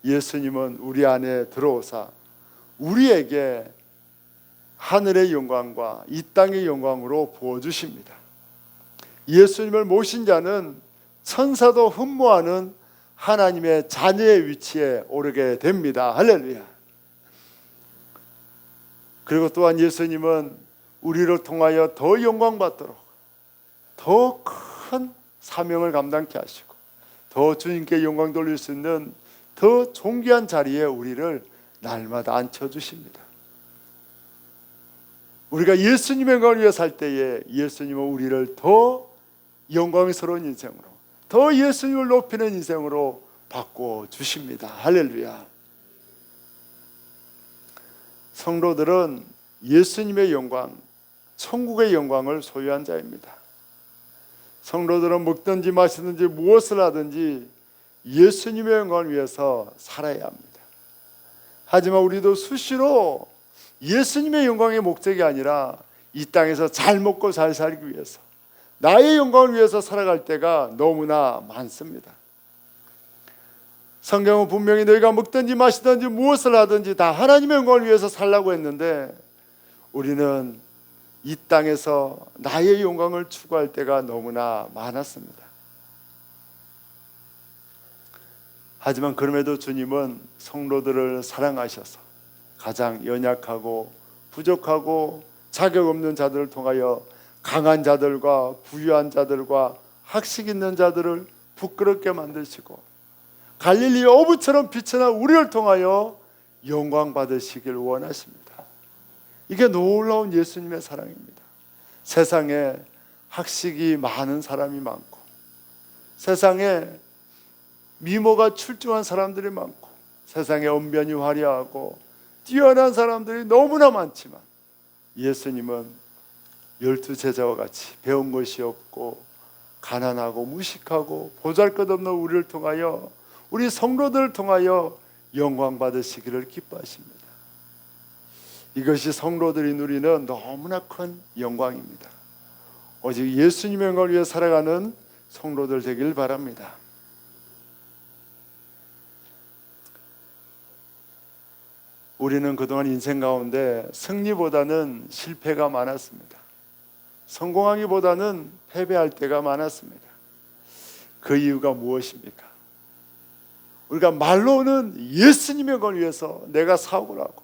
예수님은 우리 안에 들어오사 우리에게 하늘의 영광과 이 땅의 영광으로 부어주십니다. 예수님을 모신 자는 천사도 흠모하는 하나님의 자녀의 위치에 오르게 됩니다. 할렐루야. 그리고 또한 예수님은 우리를 통하여 더 영광받도록 더 큰 사명을 감당케 하시고 더 주님께 영광 돌릴 수 있는 더 존귀한 자리에 우리를 날마다 앉혀주십니다. 우리가 예수님의 영광을 위해 살 때에 예수님은 우리를 더 영광스러운 인생으로 더 예수님을 높이는 인생으로 바꿔주십니다. 할렐루야. 성도들은 예수님의 영광, 천국의 영광을 소유한 자입니다. 성도들은 먹든지 마시든지 무엇을 하든지 예수님의 영광을 위해서 살아야 합니다. 하지만 우리도 수시로 예수님의 영광의 목적이 아니라 이 땅에서 잘 먹고 잘 살기 위해서 나의 영광을 위해서 살아갈 때가 너무나 많습니다. 성경은 분명히 너희가 먹든지 마시든지 무엇을 하든지 다 하나님의 영광을 위해서 살라고 했는데 우리는 이 땅에서 나의 영광을 추구할 때가 너무나 많았습니다. 하지만 그럼에도 주님은 성도들을 사랑하셔서 가장 연약하고 부족하고 자격 없는 자들을 통하여 강한 자들과 부유한 자들과 학식 있는 자들을 부끄럽게 만드시고 갈릴리 어부처럼 빛나 우리를 통하여 영광 받으시길 원하십니다. 이게 놀라운 예수님의 사랑입니다. 세상에 학식이 많은 사람이 많고 세상에 미모가 출중한 사람들이 많고 세상에 언변이 화려하고 뛰어난 사람들이 너무나 많지만 예수님은 12제자와 같이 배운 것이 없고 가난하고 무식하고 보잘것없는 우리를 통하여 우리 성도들을 통하여 영광 받으시기를 기뻐하십니다. 이것이 성도들이 누리는 너무나 큰 영광입니다. 오직 예수님의 영광을 위해 살아가는 성도들 되길 바랍니다. 우리는 그동안 인생 가운데 승리보다는 실패가 많았습니다. 성공하기보다는 패배할 때가 많았습니다. 그 이유가 무엇입니까? 우리가 말로는 예수님의 영광을 위해서 내가 사업을 하고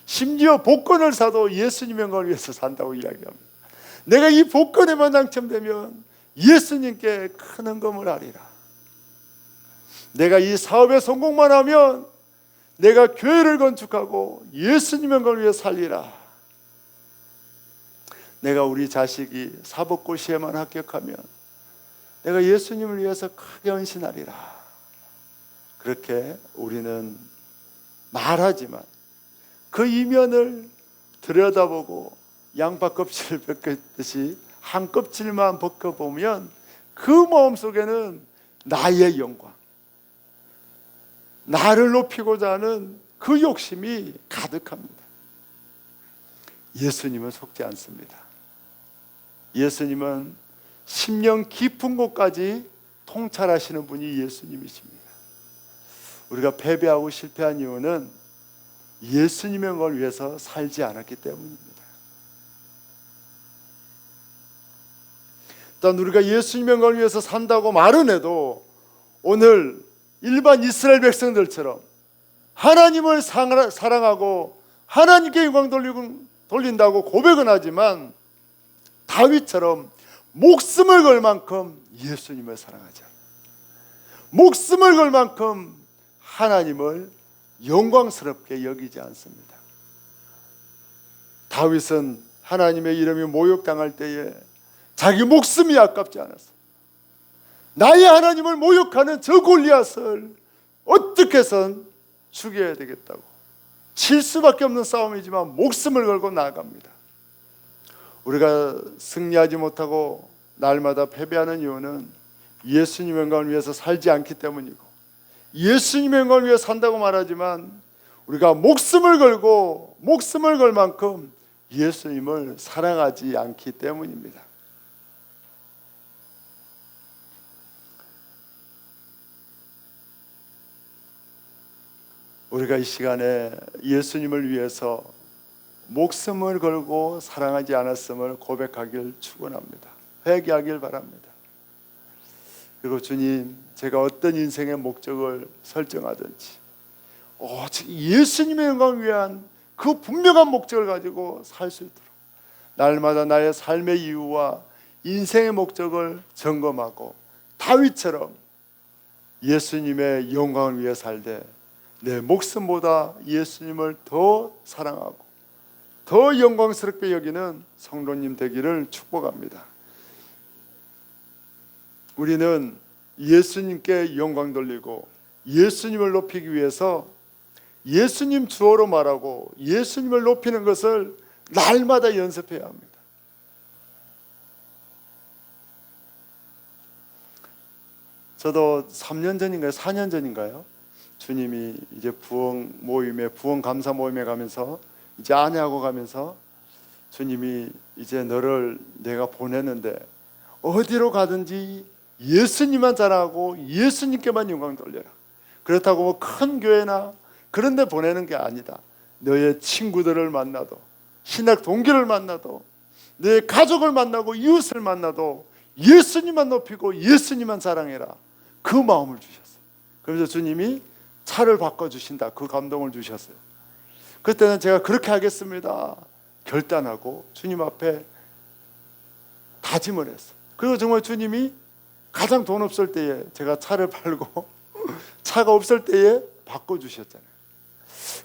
심지어 복권을 사도 예수님의 영광을 위해서 산다고 이야기합니다. 내가 이 복권에만 당첨되면 예수님께 큰 헌금을 하리라. 내가 이 사업에 성공만 하면 내가 교회를 건축하고 예수님의 영광을 위해 살리라. 내가 우리 자식이 사법고시에만 합격하면 내가 예수님을 위해서 크게 헌신하리라. 그렇게 우리는 말하지만 그 이면을 들여다보고 양파 껍질을 벗겼듯이 한 껍질만 벗겨보면 그 마음속에는 나의 영광, 나를 높이고자 하는 그 욕심이 가득합니다. 예수님은 속지 않습니다. 예수님은 심령 깊은 곳까지 통찰하시는 분이 예수님이십니다. 우리가 패배하고 실패한 이유는 예수님의 영광을 위해서 살지 않았기 때문입니다. 일단 우리가 예수님의 영광을 위해서 산다고 말은 해도 오늘 일반 이스라엘 백성들처럼 하나님을 사랑하고 하나님께 영광 돌린다고 고백은 하지만 다윗처럼 목숨을 걸 만큼 예수님을 사랑하자. 목숨을 걸 만큼 하나님을 영광스럽게 여기지 않습니다. 다윗은 하나님의 이름이 모욕당할 때에 자기 목숨이 아깝지 않았어. 나의 하나님을 모욕하는 저 골리앗을 어떻게 해선 죽여야 되겠다고 칠 수밖에 없는 싸움이지만 목숨을 걸고 나아갑니다. 우리가 승리하지 못하고 날마다 패배하는 이유는 예수님의 영광을 위해서 살지 않기 때문이고, 예수님의 영광을 위해 산다고 말하지만 우리가 목숨을 걸 만큼 예수님을 사랑하지 않기 때문입니다. 우리가 이 시간에 예수님을 위해서 목숨을 걸고 사랑하지 않았음을 고백하길 축원합니다. 회개하길 바랍니다. 그리고 주님, 제가 어떤 인생의 목적을 설정하든지 오직 예수님의 영광을 위한 그 분명한 목적을 가지고 살 수 있도록 날마다 나의 삶의 이유와 인생의 목적을 점검하고 다윗처럼 예수님의 영광을 위해 살되 내 목숨보다 예수님을 더 사랑하고 더 영광스럽게 여기는 성도님 되기를 축복합니다. 우리는 예수님께 영광 돌리고 예수님을 높이기 위해서 예수님 주어로 말하고 예수님을 높이는 것을 날마다 연습해야 합니다. 저도 3년 전인가요? 4년 전인가요? 주님이 이제 부흥 감사 모임에 가면서 이제 아내하고 가면서 주님이 이제 너를 내가 보내는데 어디로 가든지 예수님만 자랑하고 예수님께만 영광 돌려라. 그렇다고 뭐 큰 교회나 그런 데 보내는 게 아니다. 너의 친구들을 만나도 신학 동기를 만나도 너의 가족을 만나고 이웃을 만나도 예수님만 높이고 예수님만 자랑해라. 그 마음을 주셨어요. 그래서 주님이 차를 바꿔주신다. 그 감동을 주셨어요. 그때는 제가 그렇게 하겠습니다 결단하고 주님 앞에 다짐을 했어요. 그리고 정말 주님이 가장 돈 없을 때에 제가 차를 팔고 차가 없을 때에 바꿔주셨잖아요.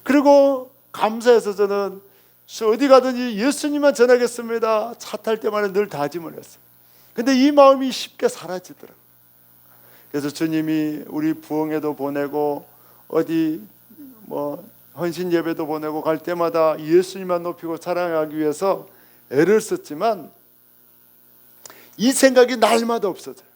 그리고 감사해서 저는 어디 가든지 예수님만 전하겠습니다. 차 탈 때마다 늘 다짐을 했어요. 근데 이 마음이 쉽게 사라지더라고요. 그래서 주님이 우리 부흥회도 보내고 어디 뭐 헌신 예배도 보내고 갈 때마다 예수님만 높이고 사랑하기 위해서 애를 썼지만 이 생각이 날마다 없어져요.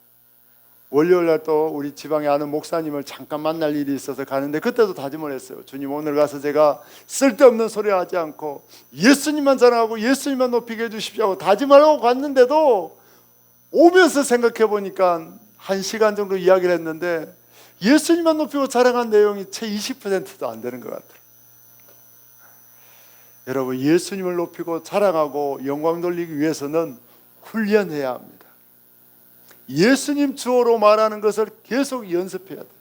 월요일 날 또 우리 지방에 아는 목사님을 잠깐 만날 일이 있어서 가는데 그때도 다짐을 했어요. 주님, 오늘 가서 제가 쓸데없는 소리 하지 않고 예수님만 자랑하고 예수님만 높이게 해주십시오 하고 다짐하려고 갔는데도 오면서 생각해 보니까 1시간 정도 이야기를 했는데 예수님만 높이고 자랑한 내용이 채 20%도 안 되는 것 같아요. 여러분, 예수님을 높이고 자랑하고 영광 돌리기 위해서는 훈련해야 합니다. 예수님 주어로 말하는 것을 계속 연습해야 돼요.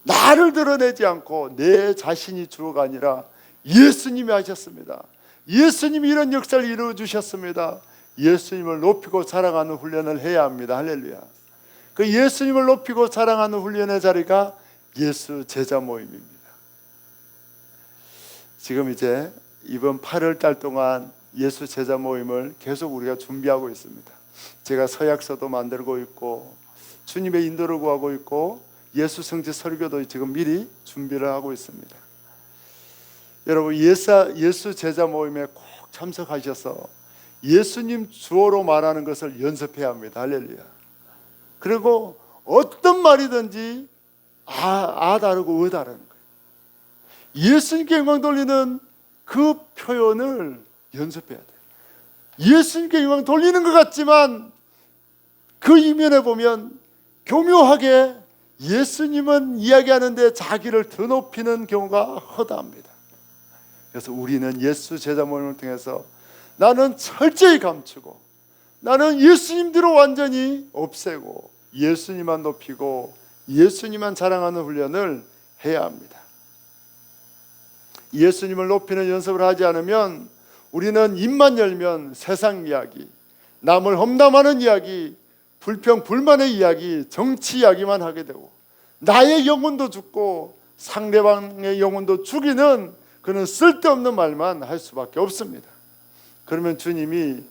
나를 드러내지 않고 내 자신이 주어가 아니라 예수님이 하셨습니다. 예수님이 이런 역사를 이루어 주셨습니다. 예수님을 높이고 자랑하는 훈련을 해야 합니다. 할렐루야. 그 예수님을 높이고 자랑하는 훈련의 자리가 예수 제자 모임입니다. 지금 이제 이번 8월 달 동안 예수 제자 모임을 계속 우리가 준비하고 있습니다. 제가 서약서도 만들고 있고 주님의 인도를 구하고 있고 예수 성지 설교도 지금 미리 준비를 하고 있습니다. 여러분, 예수 제자 모임에 꼭 참석하셔서 예수님 주어로 말하는 것을 연습해야 합니다. 할렐루야. 그리고 어떤 말이든지 다르고 다르는 거예요. 예수님께 영광 돌리는 그 표현을 연습해야 돼요. 예수님께 영광 돌리는 것 같지만 그 이면에 보면 교묘하게 예수님은 이야기하는데 자기를 더 높이는 경우가 허다합니다. 그래서 우리는 예수 제자 모임을 통해서 나는 철저히 감추고 나는 예수님대로 완전히 없애고 예수님만 높이고 예수님만 자랑하는 훈련을 해야 합니다. 예수님을 높이는 연습을 하지 않으면 우리는 입만 열면 세상 이야기, 남을 험담하는 이야기, 불평 불만의 이야기, 정치 이야기만 하게 되고 나의 영혼도 죽고 상대방의 영혼도 죽이는 그는 쓸데없는 말만 할 수밖에 없습니다. 그러면 주님이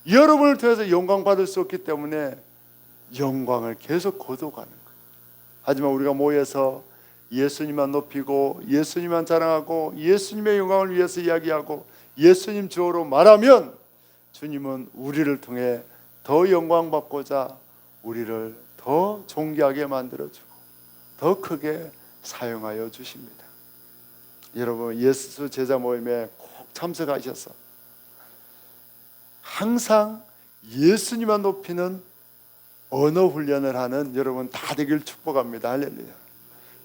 여러분을 통해서 영광 받을 수 없기 때문에 영광을 계속 거둬가는 거예요. 하지만 우리가 모여서 예수님만 높이고 예수님만 자랑하고 예수님의 영광을 위해서 이야기하고 예수님 주어로 말하면 주님은 우리를 통해 더 영광 받고자 우리를 더 존귀하게 만들어주고 더 크게 사용하여 주십니다. 여러분, 예수 제자 모임에 꼭 참석하셔서 항상 예수님만 높이는 언어 훈련을 하는 여러분 다 되길 축복합니다. 할렐루야.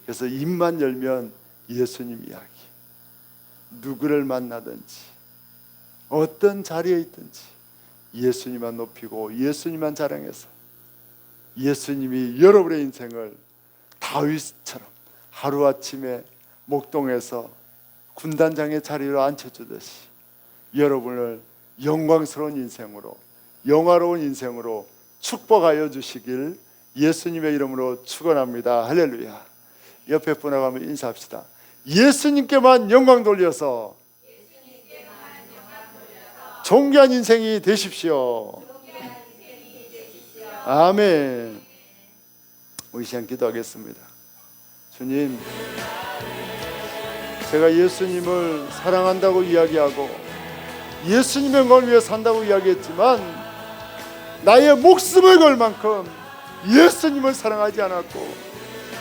그래서 입만 열면 예수님 이야기, 누구를 만나든지 어떤 자리에 있든지 예수님만 높이고 예수님만 자랑해서 예수님이 여러분의 인생을 다윗처럼 하루아침에 목동에서 군단장의 자리로 앉혀주듯이 여러분을 영광스러운 인생으로, 영화로운 인생으로 축복하여 주시길 예수님의 이름으로 축원합니다. 할렐루야. 옆에 분하고 한번 인사합시다. 예수님께만 영광 돌려서 존귀한 인생이 되십시오. 아멘. 우리 시간 기도하겠습니다. 주님, 제가 예수님을 사랑한다고 이야기하고 예수님의 영광을 위해 산다고 이야기했지만 나의 목숨을 걸 만큼 예수님을 사랑하지 않았고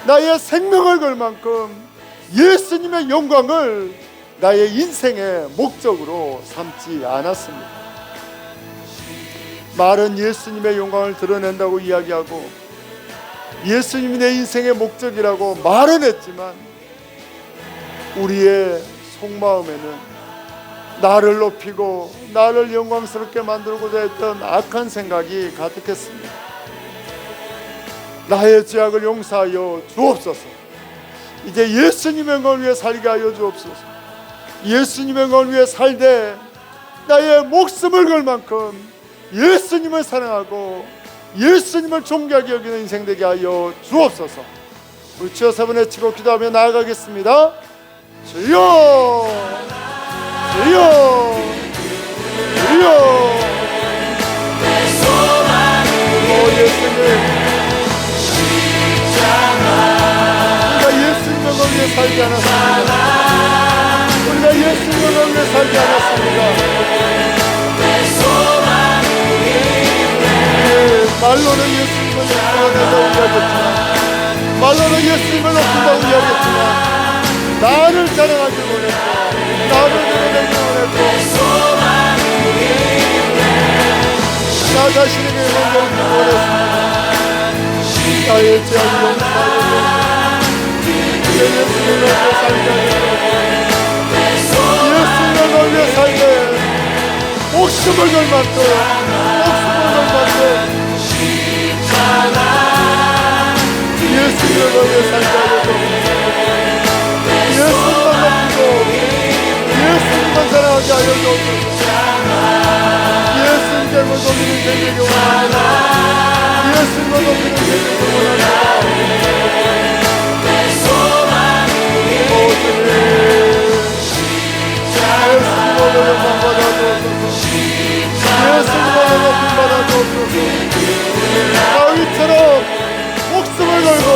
나의 생명을 걸 만큼 예수님의 영광을 나의 인생의 목적으로 삼지 않았습니다. 말은 예수님의 영광을 드러낸다고 이야기하고 예수님이 내 인생의 목적이라고 말은 했지만 우리의 속마음에는 나를 높이고 나를 영광스럽게 만들고자 했던 악한 생각이 가득했습니다. 나의 죄악을 용서하여 주옵소서. 이제 예수님의 영광을 위해 살게 하여 주옵소서. 예수님의 영광을 위해 살되 나의 목숨을 걸 만큼 예수님을 사랑하고 예수님을 존귀하게 여기는 인생 되게 하여 주옵소서. 우리 주여 세 번 외치고 기도하며 나아가겠습니다. 주여, 주여, 주여. 오 예수님, 우리가 예수님의 영광을 위해 살지 않았습니다. 우리가 예수님의 영광을 위해 살지 않았습니다. 말로는 예수님을 높인다고 이야기했지만 말로는 예수님을 높인다고 이야기했지만 나를 자랑하기 원했고 나를 드러내기 원했고 나 자신에게 영광을 주기 원했습니다. 나의 죄악을 용서하여 예수님을 위해 살게 하여 예수님을 위해 살게 목숨을 걸 만큼 예수님을 위해 살게 하여 예수님만 높이고 예수님만 사랑하게 하여 주옵소서. 예수님께 높이는 되기를 원합니다. 예수님만 높이는 되기를 원합니다. 오 주님, 예수님으로 영광 받아주옵소서. 예수님으로 높임 받아주옵소서. 다윗처럼 목숨을 걸고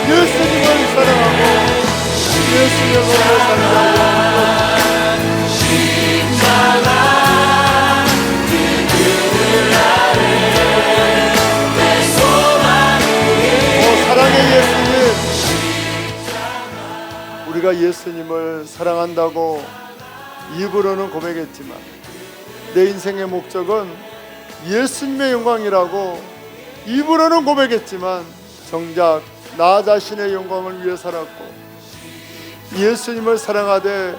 예수님을 사랑하고 예수님을 위해 살게 사랑의 예수님, 우리가 예수님을 사랑한다고 입으로는 고백했지만 내 인생의 목적은 예수님의 영광이라고 입으로는 고백했지만 정작 나 자신의 영광을 위해 살았고 예수님을 사랑하되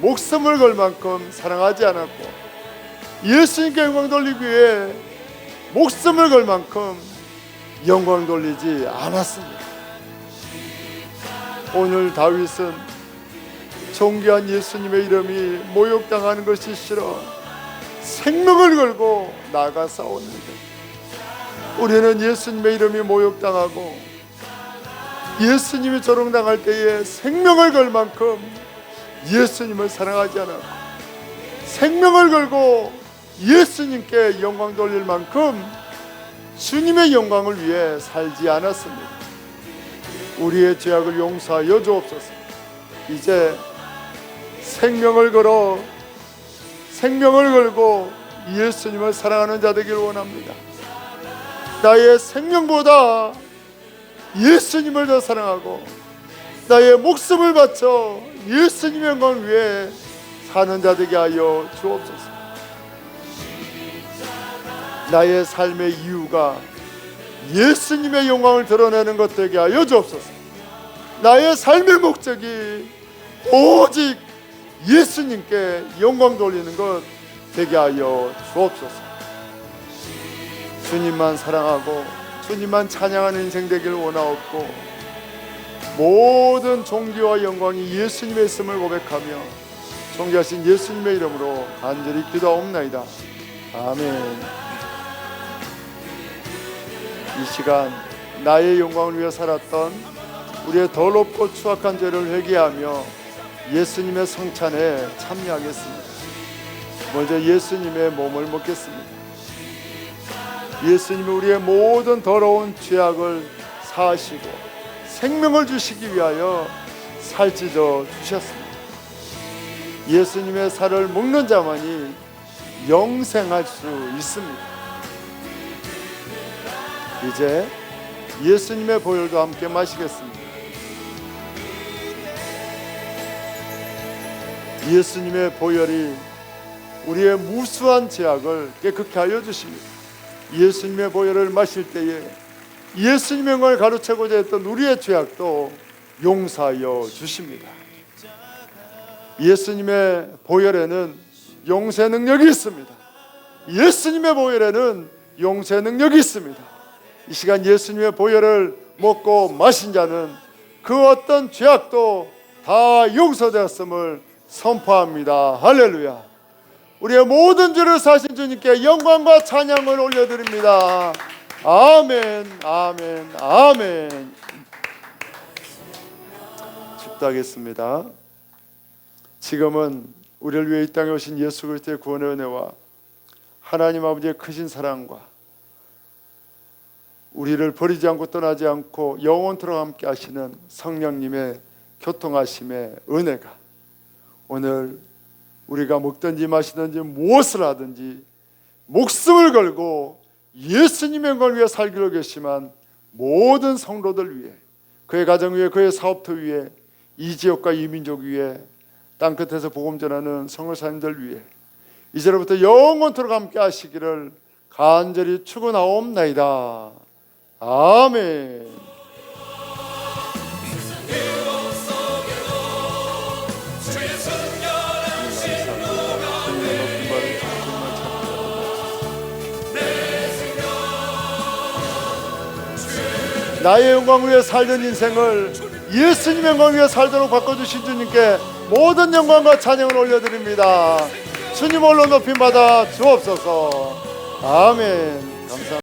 목숨을 걸 만큼 사랑하지 않았고 예수님께 영광 돌리기 위해 목숨을 걸 만큼 영광 돌리지 않았습니다. 오늘 다윗은 존귀한 예수님의 이름이 모욕당하는 것이 싫어 생명을 걸고 나가 싸웠는데 우리는 예수님의 이름이 모욕당하고 예수님이 조롱당할 때에 생명을 걸 만큼 예수님을 사랑하지 않았고, 생명을 걸고 예수님께 영광 돌릴 만큼 주님의 영광을 위해 살지 않았습니다. 우리의 죄악을 용서하여 주옵소서. 이제 생명을 걸고 예수님을 사랑하는 자 되기를 원합니다. 나의 생명보다 예수님을 더 사랑하고 나의 목숨을 바쳐 예수님의 영광을 위해 사는 자 되게 하여 주옵소서. 나의 삶의 이유가 예수님의 영광을 드러내는 것 되게 하여 주옵소서. 나의 삶의 목적이 오직 예수님께 영광 돌리는 것 되게 하여 주옵소서. 주님만 사랑하고 주님만 찬양하는 인생 되기를 원하옵고, 모든 존귀와 영광이 예수님의 있음을 고백하며 존귀하신 예수님의 이름으로 간절히 기도하옵나이다. 아멘. 이 시간 나의 영광을 위해 살았던 우리의 더럽고 추악한 죄를 회개하며 예수님의 성찬에 참여하겠습니다. 먼저 예수님의 몸을 먹겠습니다. 예수님이 우리의 모든 더러운 죄악을 사하시고 생명을 주시기 위하여 살찌져 주셨습니다. 예수님의 살을 먹는 자만이 영생할 수 있습니다. 이제 예수님의 보혈도 함께 마시겠습니다. 예수님의 보혈이 우리의 무수한 죄악을 깨끗게 하여 주십니다. 예수님의 보혈을 마실 때에 예수님의 영광을 가로채고자 했던 우리의 죄악도 용서하여 주십니다. 예수님의 보혈에는 용서의 능력이 있습니다. 예수님의 보혈에는 용서의 능력이 있습니다. 이 시간 예수님의 보혈을 먹고 마신 자는 그 어떤 죄악도 다 용서되었음을 선포합니다. 할렐루야. 우리의 모든 죄를 사신 주님께 영광과 찬양을 올려드립니다. 아멘, 아멘, 아멘. 축도하겠습니다. 지금은 우리를 위해 이 땅에 오신 예수 그리스도의 구원의 은혜와 하나님 아버지의 크신 사랑과 우리를 버리지 않고 떠나지 않고 영원토록 함께 하시는 성령님의 교통하심의 은혜가 오늘 우리가 먹든지 마시든지 무엇을 하든지 목숨을 걸고 예수님의 영광을 위해 살기로 결심한 모든 성도들 위해, 그의 가정 위에, 그의 사업터 위에, 이 지역과 이 민족 위에, 땅끝에서 복음 전하는 성도사님들 위해 이제로부터 영원토록 함께 하시기를 간절히 축원하옵나이다. 아멘. 나의 영광을 위해 살던 인생을 예수님의 영광을 위해 살도록 바꿔주신 주님께 모든 영광과 찬양을 올려드립니다. 주님 홀로 높임 받아 주옵소서. 아멘. 감사합니다.